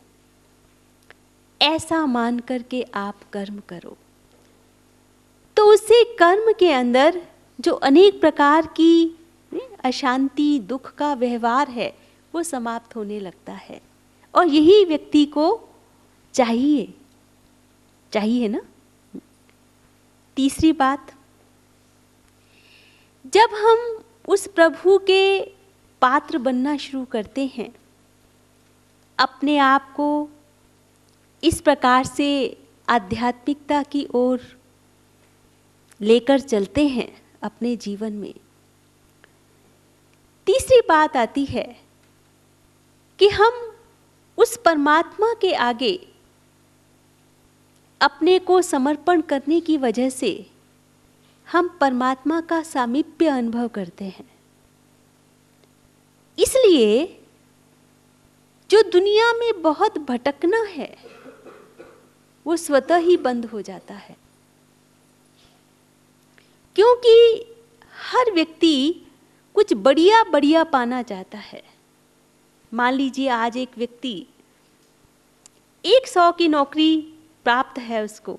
ऐसा मान करके आप कर्म करो तो उसी कर्म के अंदर जो अनेक प्रकार की अशांति, दुख का व्यवहार है वो समाप्त होने लगता है। और यही व्यक्ति को चाहिए ना। तीसरी बात, जब हम उस प्रभु के पात्र बनना शुरू करते हैं, अपने आप को इस प्रकार से आध्यात्मिकता की ओर लेकर चलते हैं अपने जीवन में, तीसरी बात आती है कि हम उस परमात्मा के आगे अपने को समर्पण करने की वजह से हम परमात्मा का सामीप्य अनुभव करते हैं। इसलिए जो दुनिया में बहुत भटकना है वो स्वतः ही बंद हो जाता है, क्योंकि हर व्यक्ति कुछ बढ़िया बढ़िया पाना चाहता है। मान लीजिए आज एक व्यक्ति 100 की नौकरी प्राप्त है उसको,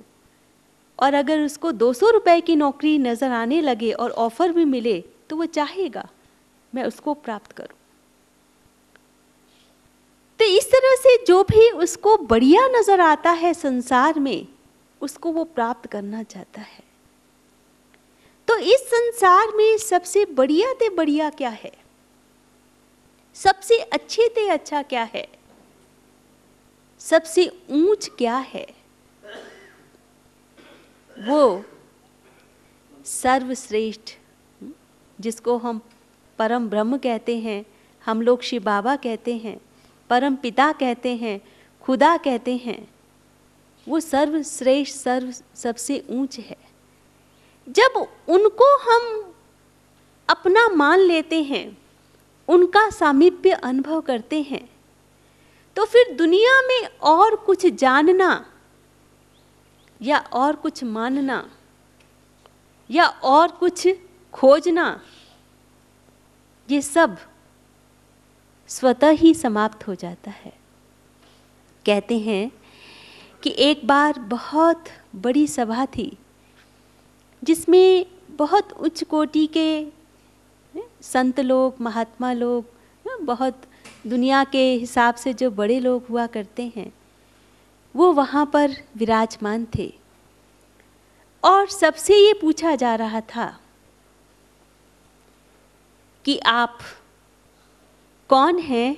और अगर उसको 200 रुपए की नौकरी नजर आने लगे और ऑफर भी मिले तो वो चाहेगा मैं उसको प्राप्त करूं। तो इस तरह से जो भी उसको बढ़िया नजर आता है संसार में, उसको वो प्राप्त करना चाहता है। तो इस संसार में सबसे बढ़िया ते बढ़िया क्या है? सबसे अच्छे ते अच्छा क्या है? सबसे ऊंच क्या है? वो सर्वश्रेष्ठ, जिसको हम परम ब्रह्म कहते हैं, हम लोग शिव बाबा कहते हैं, परम पिता कहते हैं, खुदा कहते हैं, वो सर्वश्रेष्ठ, सबसे ऊंच है। जब उनको हम अपना मान लेते हैं, उनका सामीप्य अनुभव करते हैं, तो फिर दुनिया में और कुछ जानना या और कुछ मानना या और कुछ खोजना, ये सब स्वतः ही समाप्त हो जाता है। कहते हैं कि एक बार बहुत बड़ी सभा थी जिसमें बहुत उच्च कोटि के संत लोग, महात्मा लोग, बहुत दुनिया के हिसाब से जो बड़े लोग हुआ करते हैं, वो वहाँ पर विराजमान थे। और सबसे ये पूछा जा रहा था कि आप कौन हैं,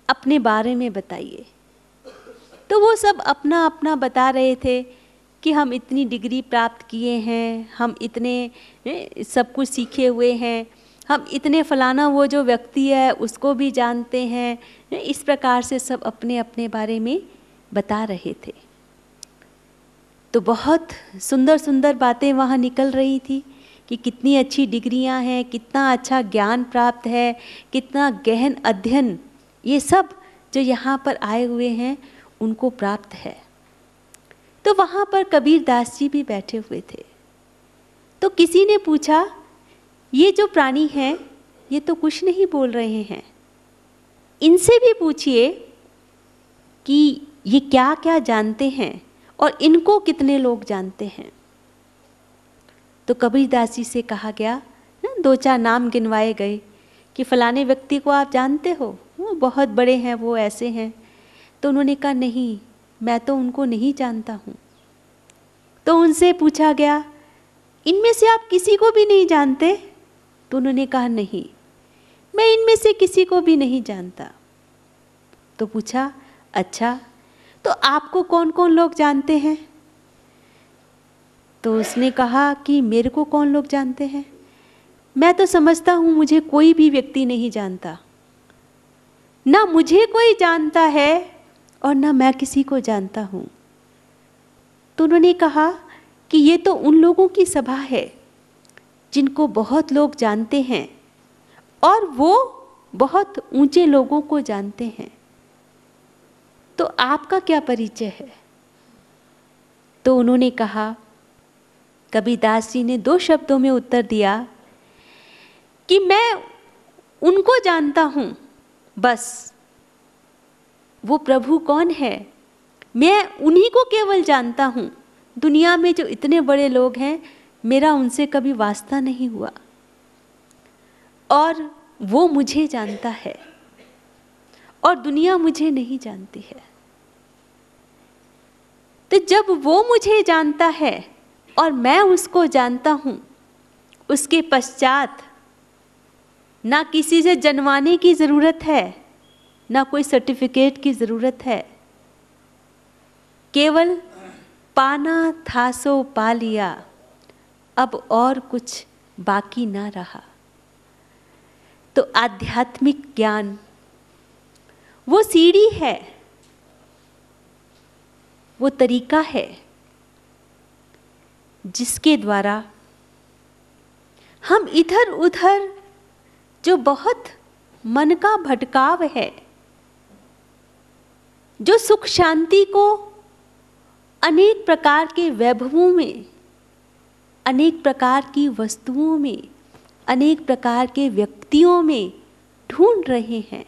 अपने बारे में बताइए। तो वो सब अपना अपना बता रहे थे कि हम इतनी डिग्री प्राप्त किए हैं, हम इतने सब कुछ सीखे हुए हैं, हम इतने फलाना वो जो व्यक्ति है उसको भी जानते हैं। इस प्रकार से सब अपने अपने बारे में बता रहे थे। तो बहुत सुंदर सुंदर बातें वहाँ निकल रही थी कि कितनी अच्छी डिग्रियाँ हैं, कितना अच्छा ज्ञान प्राप्त है, कितना गहन अध्ययन, ये सब जो यहाँ पर आए हुए हैं उनको प्राप्त है। तो वहाँ पर कबीर दास जी भी बैठे हुए थे। तो किसी ने पूछा, ये जो प्राणी हैं ये तो कुछ नहीं बोल रहे हैं, इनसे भी पूछिए कि ये क्या क्या जानते हैं और इनको कितने लोग जानते हैं। तो कबीर दास जी से कहा गया, दो चार नाम गिनवाए गए कि फलाने व्यक्ति को आप जानते हो, वो बहुत बड़े हैं, वो ऐसे हैं। तो उन्होंने कहा नहीं, मैं तो उनको नहीं जानता हूँ। तो उनसे पूछा गया, इनमें से आप किसी को भी नहीं जानते? तो उन्होंने कहा नहीं, मैं इनमें से किसी को भी नहीं जानता। तो पूछा, अच्छा तो आपको कौन कौन लोग जानते हैं? तो उसने कहा कि मेरे को कौन लोग जानते हैं, मैं तो समझता हूँ मुझे कोई भी व्यक्ति नहीं जानता, ना मुझे कोई जानता है और ना मैं किसी को जानता हूँ। तो उन्होंने कहा कि ये तो उन लोगों की सभा है जिनको बहुत लोग जानते हैं और वो बहुत ऊंचे लोगों को जानते हैं। तो आपका क्या परिचय है? तो उन्होंने कहा, कबीरदास जी ने 2 शब्दों में उत्तर दिया कि मैं उनको जानता हूँ, बस वो प्रभु कौन है मैं उन्हीं को केवल जानता हूँ। दुनिया में जो इतने बड़े लोग हैं, मेरा उनसे कभी वास्ता नहीं हुआ और वो मुझे जानता है और दुनिया मुझे नहीं जानती है। तो जब वो मुझे जानता है और मैं उसको जानता हूँ, उसके पश्चात ना किसी से जनवाने की ज़रूरत है, ना कोई सर्टिफिकेट की ज़रूरत है। केवल पाना था सो पा लिया, अब और कुछ बाकी ना रहा। तो आध्यात्मिक ज्ञान वो सीढ़ी है, वो तरीका है जिसके द्वारा हम इधर उधर जो बहुत मन का भटकाव है, जो सुख शांति को अनेक प्रकार के वैभवों में, अनेक प्रकार की वस्तुओं में, अनेक प्रकार के व्यक्तियों में ढूंढ रहे हैं,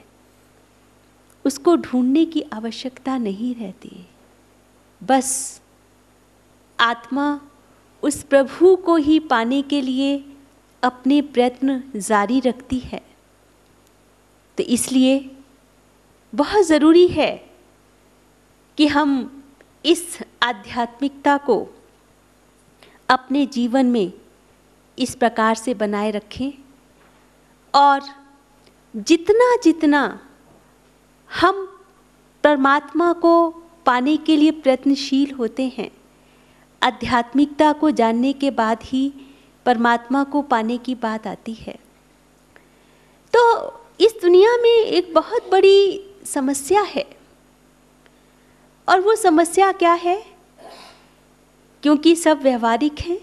उसको ढूंढने की आवश्यकता नहीं रहती। बस आत्मा उस प्रभु को ही पाने के लिए अपने प्रयत्न जारी रखती है। तो इसलिए बहुत ज़रूरी है कि हम इस आध्यात्मिकता को अपने जीवन में इस प्रकार से बनाए रखें और जितना जितना हम परमात्मा को पाने के लिए प्रयत्नशील होते हैं, आध्यात्मिकता को जानने के बाद ही परमात्मा को पाने की बात आती है। तो इस दुनिया में एक बहुत बड़ी समस्या है, और वो समस्या क्या है? क्योंकि सब व्यवहारिक हैं,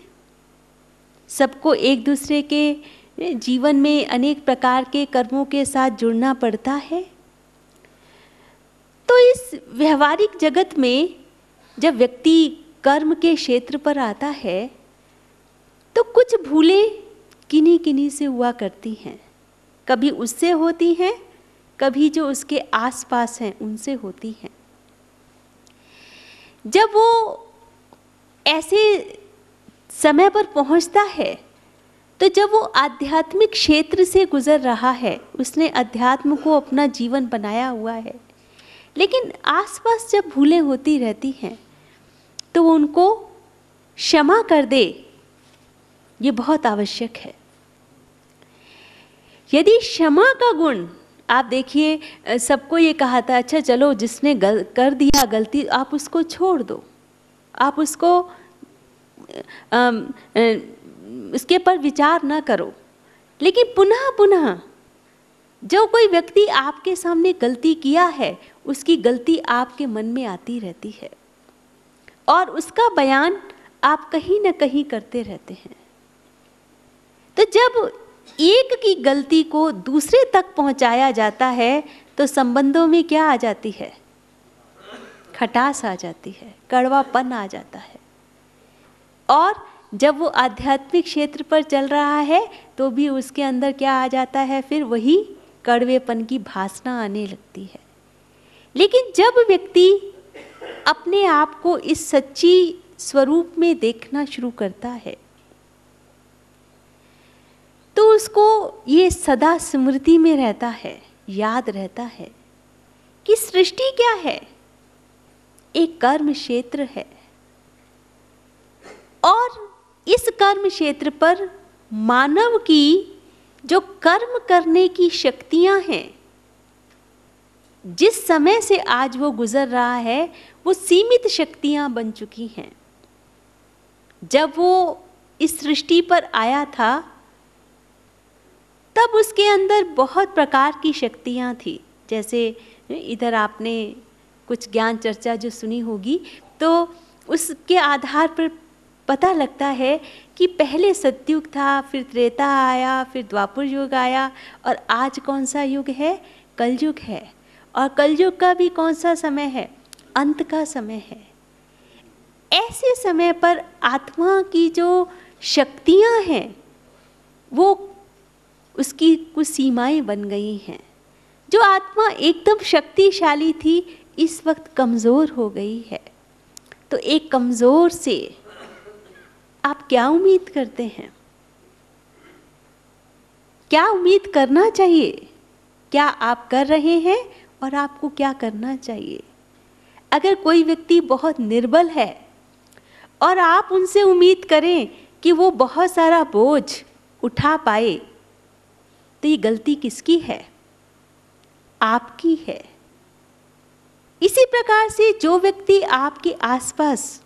सबको एक दूसरे के जीवन में अनेक प्रकार के कर्मों के साथ जुड़ना पड़ता है, तो इस व्यवहारिक जगत में जब व्यक्ति कर्म के क्षेत्र पर आता है तो कुछ भूलें किन्हीं किन्हीं से हुआ करती हैं। कभी उससे होती हैं, कभी जो उसके आसपास हैं उनसे होती हैं। जब वो ऐसे समय पर पहुंचता है तो जब वो आध्यात्मिक क्षेत्र से गुजर रहा है, उसने अध्यात्म को अपना जीवन बनाया हुआ है, लेकिन आसपास जब भूलें होती रहती हैं तो वो उनको क्षमा कर दे, ये बहुत आवश्यक है। यदि क्षमा का गुण, आप देखिए सबको ये कहा था अच्छा चलो जिसने कर दिया गलती आप उसको छोड़ दो, आप उसको उसके पर विचार ना करो, लेकिन पुनः पुनः जो कोई व्यक्ति आपके सामने गलती किया है उसकी गलती आपके मन में आती रहती है और उसका बयान आप कहीं ना कहीं करते रहते हैं। तो जब एक की गलती को दूसरे तक पहुंचाया जाता है तो संबंधों में क्या आ जाती है? खटास आ जाती है, कड़वापन आ जाता है। और जब वो आध्यात्मिक क्षेत्र पर चल रहा है तो भी उसके अंदर क्या आ जाता है? फिर वही कड़वेपन की भासना आने लगती है। लेकिन जब व्यक्ति अपने आप को इस सच्ची स्वरूप में देखना शुरू करता है तो उसको ये सदा स्मृति में रहता है, याद रहता है कि सृष्टि क्या है? एक कर्म क्षेत्र है और इस कर्म क्षेत्र पर मानव की जो कर्म करने की शक्तियां हैं, जिस समय से आज वो गुजर रहा है वो सीमित शक्तियां बन चुकी हैं। जब वो इस सृष्टि पर आया था तब उसके अंदर बहुत प्रकार की शक्तियां थी। जैसे इधर आपने कुछ ज्ञान चर्चा जो सुनी होगी तो उसके आधार पर पता लगता है कि पहले सतयुग था, फिर त्रेता आया, फिर द्वापर युग आया और आज कौन सा युग है? कलयुग है। और कलयुग का भी कौन सा समय है? अंत का समय है। ऐसे समय पर आत्मा की जो शक्तियां हैं वो उसकी कुछ सीमाएं बन गई हैं। जो आत्मा एकदम शक्तिशाली थी इस वक्त कमज़ोर हो गई है। तो एक कमज़ोर से आप क्या उम्मीद करते हैं? क्या उम्मीद करना चाहिए? क्या आप कर रहे हैं और आपको क्या करना चाहिए? अगर कोई व्यक्ति बहुत निर्बल है और आप उनसे उम्मीद करें कि वो बहुत सारा बोझ उठा पाए तो ये गलती किसकी है? आपकी है। इसी प्रकार से जो व्यक्ति आपके आसपास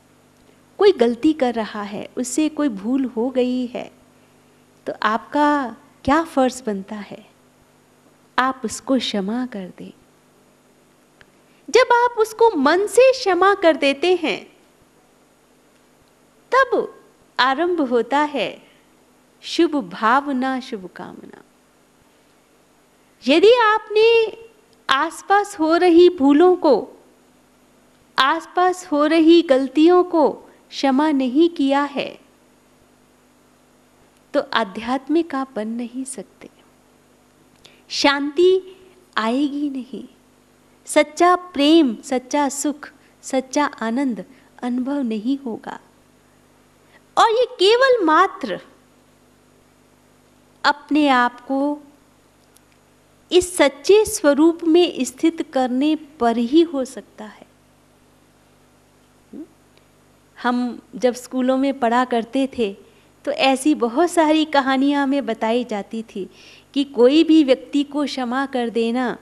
कोई गलती कर रहा है, उससे कोई भूल हो गई है, तो आपका क्या फर्ज बनता है? आप उसको क्षमा कर दें। जब आप उसको मन से क्षमा कर देते हैं तब आरंभ होता है शुभ भावना, शुभ कामना। यदि आपने आसपास हो रही भूलों को, आसपास हो रही गलतियों को क्षमा नहीं किया है तो आध्यात्मिक आप बन नहीं सकते, शांति आएगी नहीं, सच्चा प्रेम, सच्चा सुख, सच्चा आनंद अनुभव नहीं होगा। और ये केवल मात्र अपने आप को इस सच्चे स्वरूप में स्थित करने पर ही हो सकता है। हम जब स्कूलों में पढ़ा करते थे तो ऐसी बहुत सारी कहानियां हमें बताई जाती थी कि कोई भी व्यक्ति को क्षमा कर देना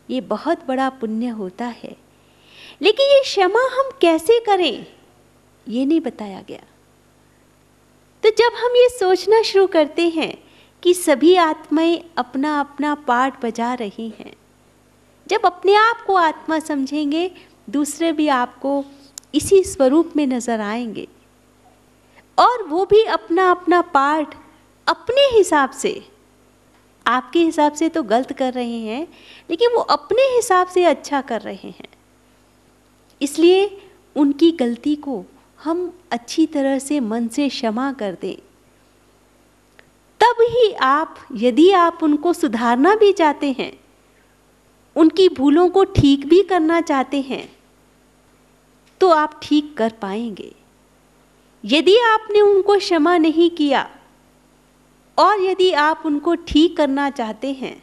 ये बहुत बड़ा पुण्य होता है। लेकिन ये क्षमा हम कैसे करें ये नहीं बताया गया। तो जब हम ये सोचना शुरू करते हैं कि सभी आत्माएं अपना अपना पार्ट बजा रही हैं, जब अपने आप को आत्मा समझेंगे दूसरे भी आपको इसी स्वरूप में नजर आएंगे और वो भी अपना अपना पार्ट अपने हिसाब से, आपके हिसाब से तो गलत कर रहे हैं लेकिन वो अपने हिसाब से अच्छा कर रहे हैं। इसलिए उनकी गलती को हम अच्छी तरह से मन से क्षमा कर दें। तब ही आप, यदि आप उनको सुधारना भी चाहते हैं, उनकी भूलों को ठीक भी करना चाहते हैं, तो आप ठीक कर पाएंगे। यदि आपने उनको क्षमा नहीं किया और यदि आप उनको ठीक करना चाहते हैं,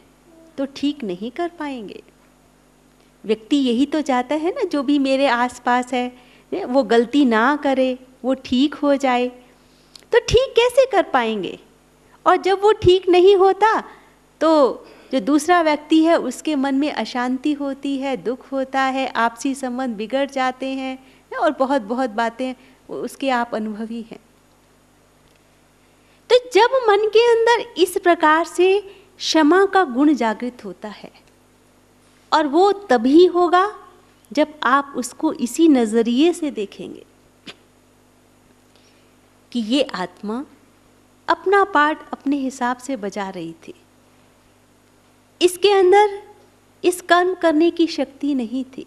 तो ठीक नहीं कर पाएंगे। व्यक्ति यही तो चाहता है ना, जो भी मेरे आसपास है वो गलती ना करे, वो ठीक हो जाए। तो ठीक कैसे कर पाएंगे? और जब वो ठीक नहीं होता तो जो दूसरा व्यक्ति है उसके मन में अशांति होती है, दुख होता है, आपसी संबंध बिगड़ जाते हैं और बहुत बहुत बातें उसके आप अनुभवी हैं। तो जब मन के अंदर इस प्रकार से क्षमा का गुण जागृत होता है, और वो तभी होगा जब आप उसको इसी नजरिए से देखेंगे कि ये आत्मा अपना पार्ट अपने हिसाब से बजा रही थी, इसके अंदर इस कर्म करने की शक्ति नहीं थी।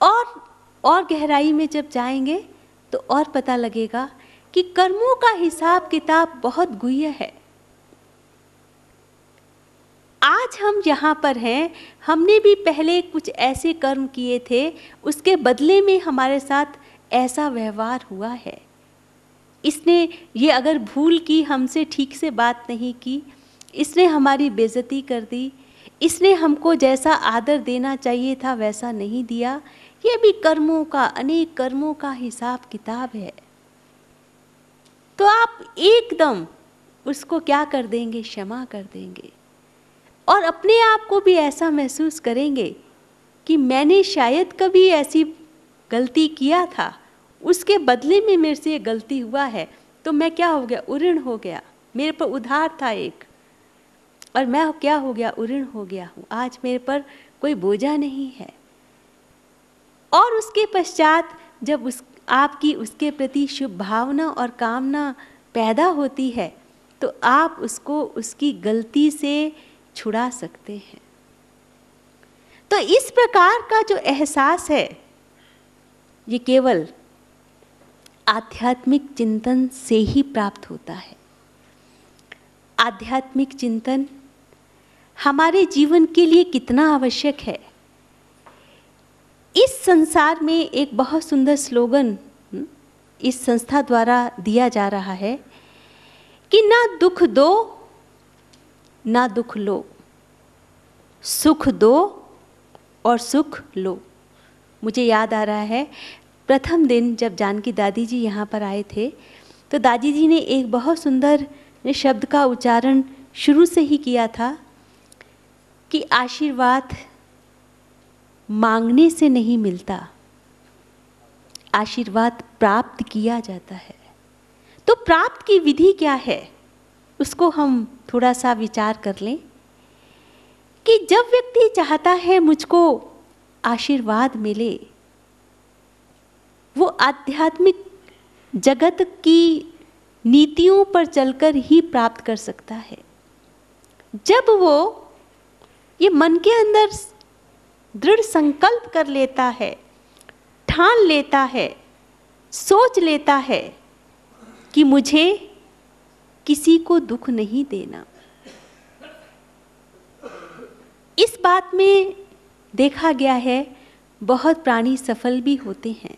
और गहराई में जब जाएंगे तो और पता लगेगा कि कर्मों का हिसाब किताब बहुत गुह्य है। आज हम यहाँ पर हैं, हमने भी पहले कुछ ऐसे कर्म किए थे, उसके बदले में हमारे साथ ऐसा व्यवहार हुआ है। इसने ये अगर भूल की, हमसे ठीक से बात नहीं की, इसने हमारी बेइज्जती कर दी, इसने हमको जैसा आदर देना चाहिए था वैसा नहीं दिया। ये भी कर्मों का, अनेक कर्मों का हिसाब किताब है। तो आप एकदम उसको क्या कर देंगे? क्षमा कर देंगे। और अपने आप को भी ऐसा महसूस करेंगे कि मैंने शायद कभी ऐसी गलती किया था, उसके बदले में मेरे से ये गलती हुआ है, तो मैं क्या हो गया? उऋण हो गया। मेरे पर उधार था एक, और मैं क्या हो गया? उऋण हो गया हूँ। आज मेरे पर कोई बोझा नहीं है। और उसके पश्चात जब आपकी उसके प्रति शुभ भावना और कामना पैदा होती है, तो आप उसको उसकी गलती से छुड़ा सकते हैं। तो इस प्रकार का जो एहसास है, ये केवल आध्यात्मिक चिंतन से ही प्राप्त होता है। आध्यात्मिक चिंतन हमारे जीवन के लिए कितना आवश्यक है। इस संसार में एक बहुत सुंदर स्लोगन इस संस्था द्वारा दिया जा रहा है कि ना दुख दो ना दुख लो, सुख दो और सुख लो। मुझे याद आ रहा है, प्रथम दिन जब जानकी दादी जी यहाँ पर आए थे, तो दादी जी ने एक बहुत सुंदर शब्द का उच्चारण शुरू से ही किया था कि आशीर्वाद मांगने से नहीं मिलता, आशीर्वाद प्राप्त किया जाता है। तो प्राप्त की विधि क्या है, उसको हम थोड़ा सा विचार कर लें कि जब व्यक्ति चाहता है मुझको आशीर्वाद मिले, वो आध्यात्मिक जगत की नीतियों पर चलकर ही प्राप्त कर सकता है। जब वो ये मन के अंदर दृढ़ संकल्प कर लेता है, ठान लेता है, सोच लेता है कि मुझे किसी को दुख नहीं देना। इस बात में देखा गया है बहुत प्राणी सफल भी होते हैं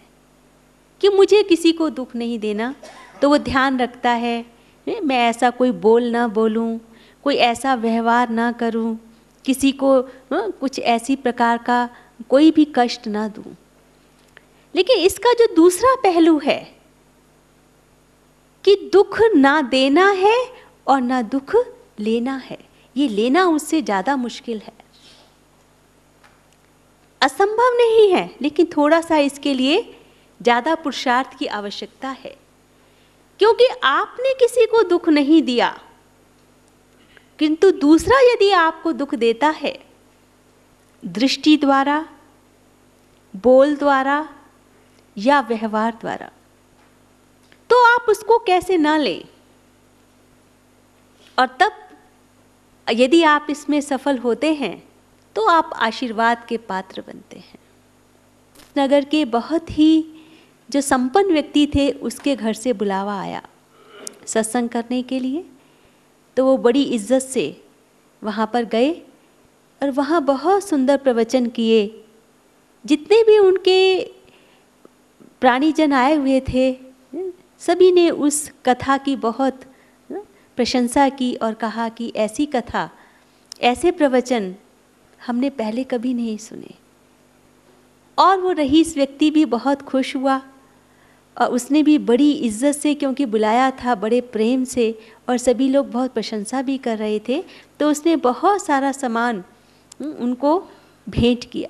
कि मुझे किसी को दुख नहीं देना, तो वो ध्यान रखता है मैं ऐसा कोई बोल ना बोलूं, कोई ऐसा व्यवहार ना करूं, किसी को कुछ ऐसी प्रकार का कोई भी कष्ट ना दूं। लेकिन इसका जो दूसरा पहलू है कि दुख ना देना है और ना दुख लेना है, ये लेना उससे ज़्यादा मुश्किल है। असंभव नहीं है, लेकिन थोड़ा सा इसके लिए ज़्यादा पुरुषार्थ की आवश्यकता है, क्योंकि आपने किसी को दुख नहीं दिया, किंतु दूसरा यदि आपको दुख देता है दृष्टि द्वारा, बोल द्वारा या व्यवहार द्वारा, तो आप उसको कैसे ना लें। और तब यदि आप इसमें सफल होते हैं तो आप आशीर्वाद के पात्र बनते हैं। नगर के बहुत ही जो संपन्न व्यक्ति थे उसके घर से बुलावा आया सत्संग करने के लिए। तो वो बड़ी इज्जत से वहाँ पर गए और वहाँ बहुत सुंदर प्रवचन किए। जितने भी उनके प्राणीजन आए हुए थे सभी ने उस कथा की बहुत प्रशंसा की और कहा कि ऐसी कथा, ऐसे प्रवचन हमने पहले कभी नहीं सुने। और वो रईस व्यक्ति भी बहुत खुश हुआ और उसने भी बड़ी इज्जत से, क्योंकि बुलाया था बड़े प्रेम से और सभी लोग बहुत प्रशंसा भी कर रहे थे, तो उसने बहुत सारा सामान उनको भेंट किया।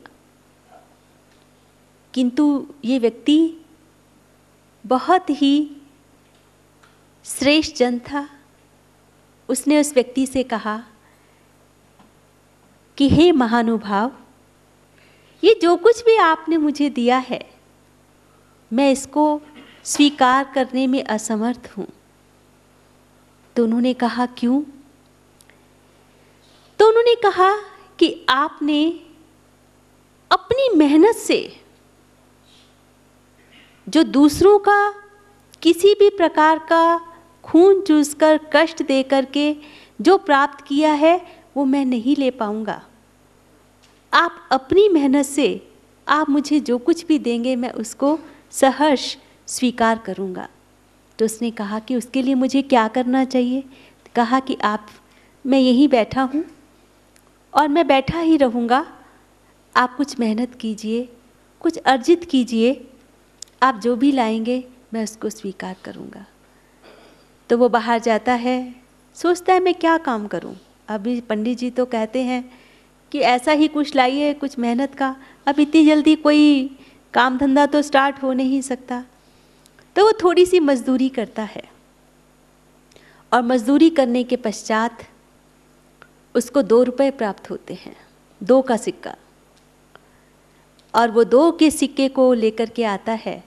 किंतु ये व्यक्ति बहुत ही श्रेष्ठ जन था। उसने उस व्यक्ति से कहा कि हे महानुभाव, ये जो कुछ भी आपने मुझे दिया है मैं इसको स्वीकार करने में असमर्थ हूँ। तो उन्होंने कहा क्यों? तो उन्होंने कहा कि आपने अपनी मेहनत से जो दूसरों का किसी भी प्रकार का खून चूसकर कष्ट दे करके जो प्राप्त किया है वो मैं नहीं ले पाऊंगा। आप अपनी मेहनत से आप मुझे जो कुछ भी देंगे मैं उसको सहर्ष स्वीकार करूंगा। तो उसने कहा कि उसके लिए मुझे क्या करना चाहिए? कहा कि मैं यहीं बैठा हूँ और मैं बैठा ही रहूँगा। आप कुछ मेहनत कीजिए, कुछ अर्जित कीजिए, आप जो भी लाएंगे मैं उसको स्वीकार करूँगा। तो वो बाहर जाता है, सोचता है मैं क्या काम करूँ। अभी पंडित जी तो कहते हैं कि ऐसा ही कुछ लाइए, कुछ मेहनत का, अब इतनी जल्दी कोई काम धंधा तो स्टार्ट हो नहीं सकता। तो वो थोड़ी सी मजदूरी करता है और मजदूरी करने के पश्चात उसको 2 रुपये प्राप्त होते हैं, 2 का सिक्का। और वो 2 के सिक्के को लेकर के आता है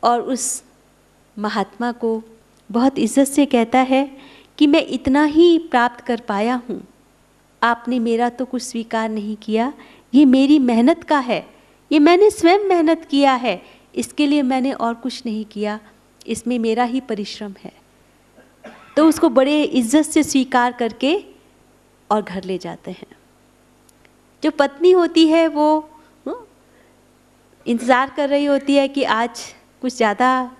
और उस महात्मा को बहुत इज्जत से कहता है कि मैं इतना ही प्राप्त कर पाया हूँ, आपने मेरा तो कुछ स्वीकार नहीं किया, ये मेरी मेहनत का है, ये मैंने स्वयं मेहनत किया है, इसके लिए मैंने और कुछ नहीं किया, इसमें मेरा ही परिश्रम है। तो उसको बड़े इज्जत से स्वीकार करके और घर ले जाते हैं। जो पत्नी होती है वो इंतज़ार कर रही होती है कि आज कुछ ज़्यादा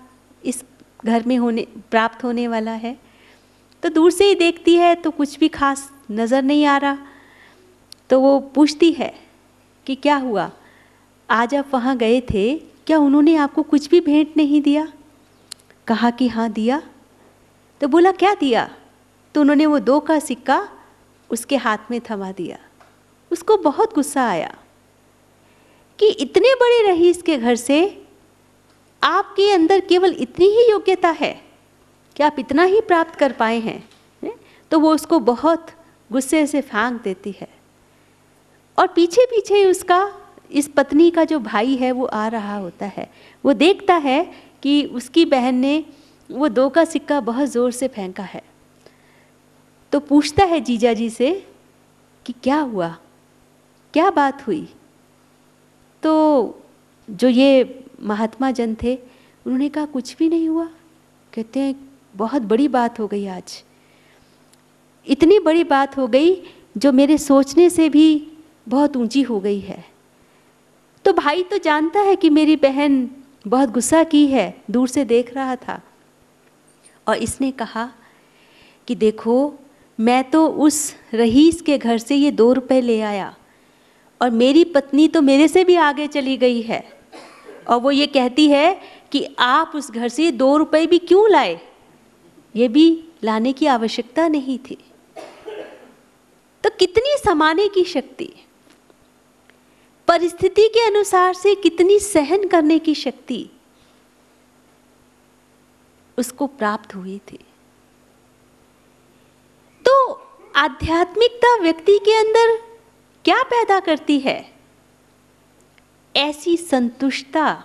इस घर में प्राप्त होने वाला है। तो दूर से ही देखती है तो कुछ भी खास नज़र नहीं आ रहा। तो वो पूछती है कि क्या हुआ, आज आप वहाँ गए थे, क्या उन्होंने आपको कुछ भी भेंट नहीं दिया? कहा कि हाँ दिया। तो बोला क्या दिया? तो उन्होंने वो 2 का सिक्का उसके हाथ में थमा दिया। उसको बहुत गुस्सा आया कि इतने बड़े रईस के घर से आपके अंदर केवल इतनी ही योग्यता है कि आप इतना ही प्राप्त कर पाए हैं। तो वो उसको बहुत गुस्से से फेंक देती है और पीछे पीछे उसका इस पत्नी का जो भाई है वो आ रहा होता है। वो देखता है कि उसकी बहन ने वो 2 का सिक्का बहुत ज़ोर से फेंका है। तो पूछता है जीजा जी से कि क्या हुआ, क्या बात हुई? तो जो ये महात्मा जन थे उन्होंने कहा कुछ भी नहीं हुआ। कहते हैं बहुत बड़ी बात हो गई आज, इतनी बड़ी बात हो गई जो मेरे सोचने से भी बहुत ऊंची हो गई है। तो भाई तो जानता है कि मेरी बहन बहुत गुस्सा की है, दूर से देख रहा था और इसने कहा कि देखो मैं तो उस रईस के घर से ये 2 रुपये ले आया और मेरी पत्नी तो मेरे से भी आगे चली गई है और वो ये कहती है कि आप उस घर से 2 रुपये भी क्यों लाए, ये भी लाने की आवश्यकता नहीं थी। तो कितनी समाने की शक्ति, परिस्थिति के अनुसार से कितनी सहन करने की शक्ति उसको प्राप्त हुई थी। तो आध्यात्मिकता व्यक्ति के अंदर क्या पैदा करती है? ऐसी संतुष्टता,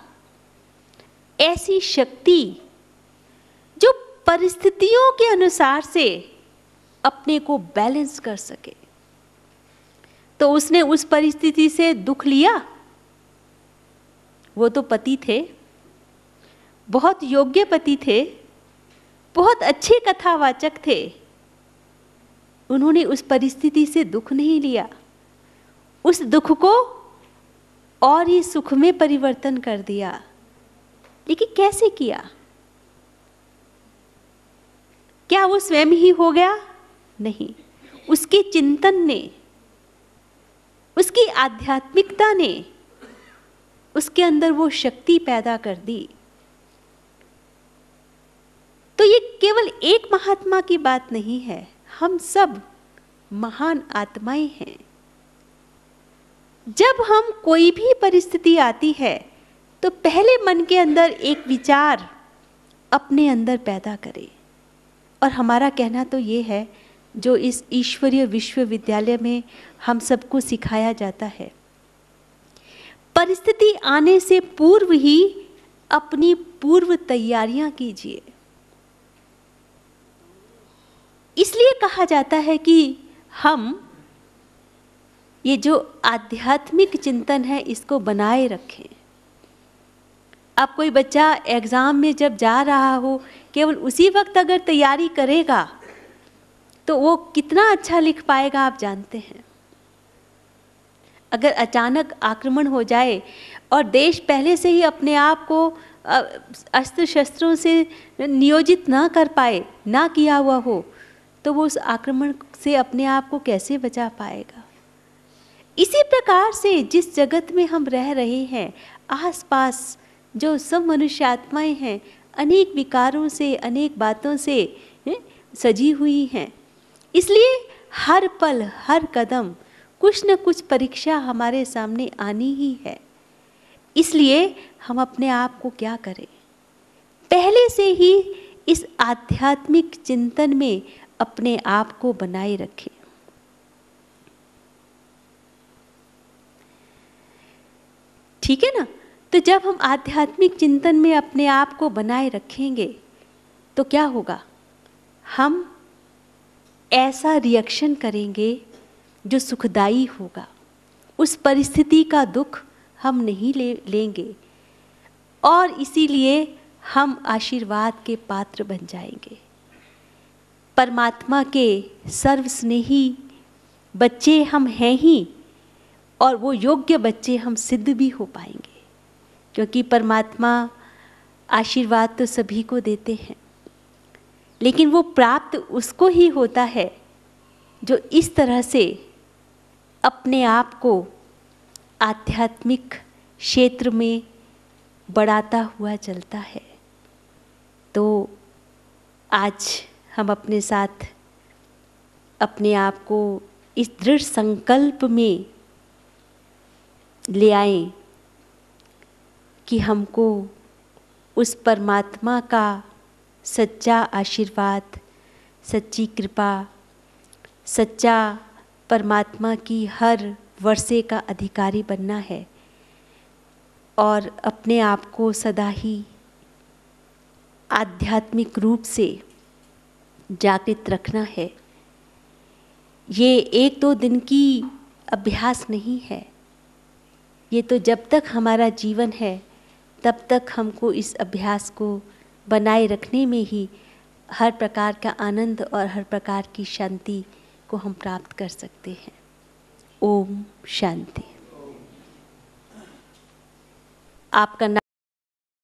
ऐसी शक्ति जो परिस्थितियों के अनुसार से अपने को बैलेंस कर सके। तो उसने उस परिस्थिति से दुख लिया, वो तो पति थे, बहुत योग्य पति थे, बहुत अच्छे कथावाचक थे। उन्होंने उस परिस्थिति से दुख नहीं लिया, उस दुख को और ही सुख में परिवर्तन कर दिया। लेकिन कैसे किया? क्या वो स्वयं ही हो गया? नहीं, उसके चिंतन ने, उसकी आध्यात्मिकता ने उसके अंदर वो शक्ति पैदा कर दी। तो ये केवल एक महात्मा की बात नहीं है, हम सब महान आत्माएं हैं। जब हम कोई भी परिस्थिति आती है तो पहले मन के अंदर एक विचार अपने अंदर पैदा करें। और हमारा कहना तो ये है, जो इस ईश्वरीय विश्वविद्यालय में हम सबको सिखाया जाता है, परिस्थिति आने से पूर्व ही अपनी पूर्व तैयारियां कीजिए। इसलिए कहा जाता है कि हम ये जो आध्यात्मिक चिंतन है इसको बनाए रखें। अब कोई बच्चा एग्ज़ाम में जब जा रहा हो, केवल उसी वक्त अगर तैयारी करेगा तो वो कितना अच्छा लिख पाएगा, आप जानते हैं। अगर अचानक आक्रमण हो जाए और देश पहले से ही अपने आप को अस्त्र शस्त्रों से नियोजित ना कर पाए, ना किया हुआ हो, तो वो उस आक्रमण से अपने आप को कैसे बचा पाएगा। इसी प्रकार से जिस जगत में हम रह रहे हैं, आसपास जो सब मनुष्य आत्माएं हैं, अनेक विकारों से, अनेक बातों से सजी हुई हैं। इसलिए हर पल, हर कदम कुछ न कुछ परीक्षा हमारे सामने आनी ही है। इसलिए हम अपने आप को क्या करें, पहले से ही इस आध्यात्मिक चिंतन में अपने आप को बनाए रखें। ठीक है ना? तो जब हम आध्यात्मिक चिंतन में अपने आप को बनाए रखेंगे तो क्या होगा, हम ऐसा रिएक्शन करेंगे जो सुखदायी होगा। उस परिस्थिति का दुख हम नहीं लेंगे और इसीलिए हम आशीर्वाद के पात्र बन जाएंगे। परमात्मा के सर्वस्नेही बच्चे हम हैं ही, और वो योग्य बच्चे हम सिद्ध भी हो पाएंगे, क्योंकि परमात्मा आशीर्वाद तो सभी को देते हैं, लेकिन वो प्राप्त उसको ही होता है जो इस तरह से अपने आप को आध्यात्मिक क्षेत्र में बढ़ाता हुआ चलता है। तो आज हम अपने साथ अपने आप को इस दृढ़ संकल्प में ले आएं कि हमको उस परमात्मा का सच्चा आशीर्वाद, सच्ची कृपा, सच्चा परमात्मा की हर वर्षे का अधिकारी बनना है और अपने आप को सदा ही आध्यात्मिक रूप से जागृत रखना है। ये एक दो दिन की अभ्यास नहीं है, ये तो जब तक हमारा जीवन है तब तक हमको इस अभ्यास को बनाए रखने में ही हर प्रकार का आनंद और हर प्रकार की शांति को हम प्राप्त कर सकते हैं। ओम शांति। आपका